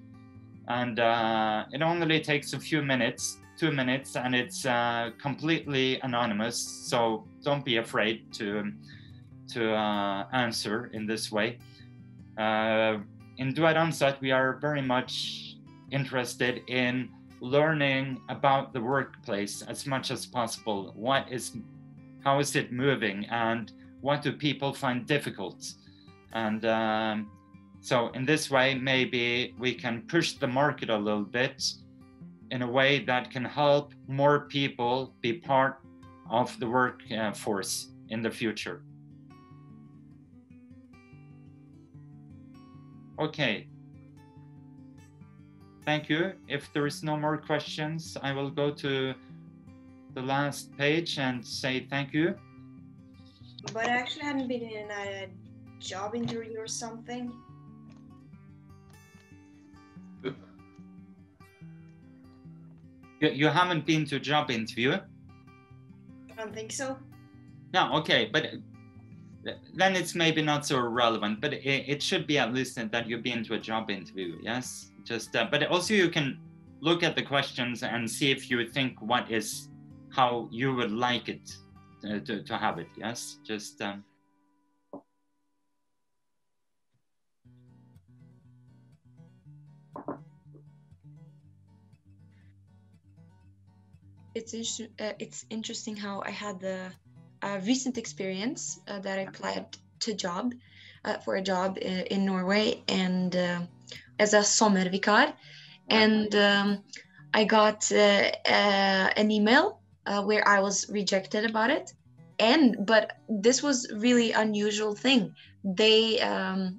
A: and it only takes a few minutes, 2 minutes, and it's completely anonymous, so don't be afraid to answer in this way. In Duane Ansat, we are very much interested in learning about the workplace as much as possible. How is it moving, and what do people find difficult? And so in this way, maybe we can push the market a little bit in a way that can help more people be part of the workforce in the future. Okay. Thank you. If there is no more questions, I will go to the last page and say thank you.
D: But I actually hadn't been in a job interview or something.
A: You haven't been to a job interview?
D: I don't think so.
A: No, okay, but then it's maybe not so relevant, but it should be at least that you've been to a job interview, yes? Just, but also you can look at the questions and see if you think how you would like it to have it, yes? Just.
C: It's interesting how I had the recent experience that I applied for a job in Norway, and as a sommervikar, and I got an email where I was rejected about it, but this was really unusual thing. They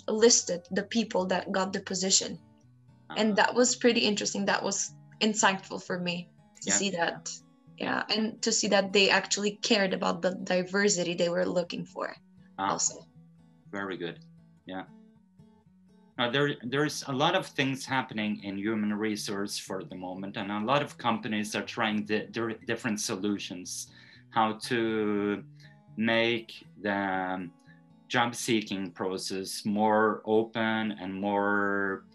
C: listed the people that got the position, and that was pretty interesting. That was insightful for me to see that. Yeah, and to see that they actually cared about the diversity they were looking for also.
A: Very good, yeah. Now there's a lot of things happening in human resource for the moment, and a lot of companies are trying different solutions, how to make the job seeking process more open and more,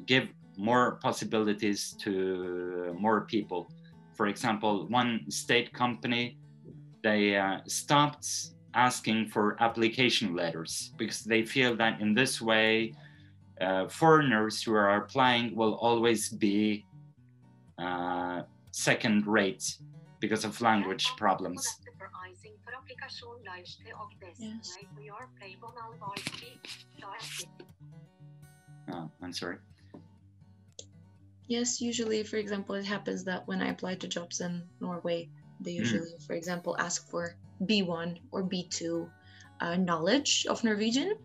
A: give more possibilities to more people. For example, one state company, they stopped asking for application letters, because they feel that in this way, foreigners who are applying will always be second rate because of language problems.
C: Yes.
A: Oh, I'm sorry.
C: Yes, usually, for example, it happens that when I apply to jobs in Norway, they usually, for example, ask for B1 or B2 knowledge of Norwegian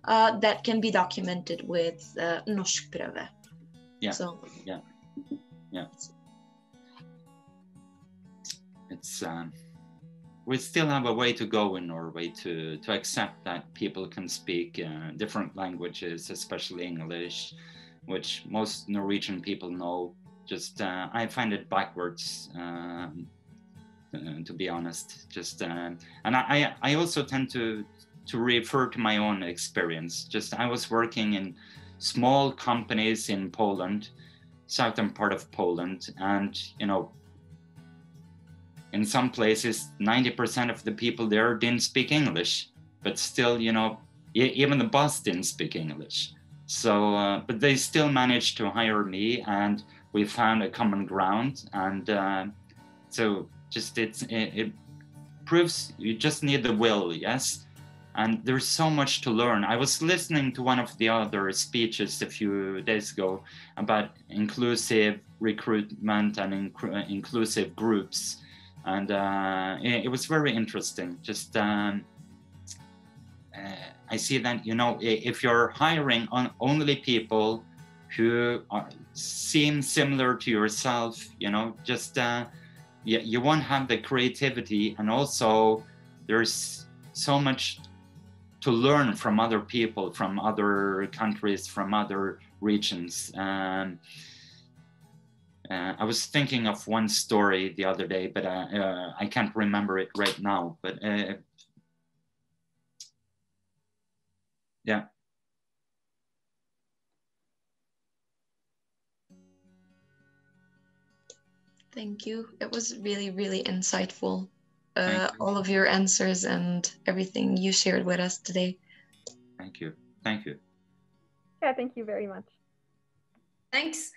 C: that can be documented with norskprøve.
A: Yeah.
C: So,
A: yeah. It's we still have a way to go in Norway to accept that people can speak different languages, especially English, which most Norwegian people know. Just I find it backwards, to be honest. Just and I also tend to refer to my own experience. Just I was working in small companies in Poland, southern part of Poland, and you know, in some places 90% of the people there didn't speak English, but still, you know, even the boss didn't speak English. So but they still managed to hire me, and we found a common ground. And so just it proves you just need the will. Yes. And there's so much to learn. I was listening to one of the other speeches a few days ago about inclusive recruitment and inclusive groups. And it was very interesting. Just I see that, you know, if you're hiring only people who seem similar to yourself, you know, just you won't have the creativity. And also there's so much to learn from other people, from other countries, from other regions. I was thinking of one story the other day, but I can't remember it right now. But yeah.
C: thank you. It was really, really insightful. All of your answers and everything you shared with us today.
A: Thank you. Thank you.
J: Yeah, thank you very much.
D: Thanks.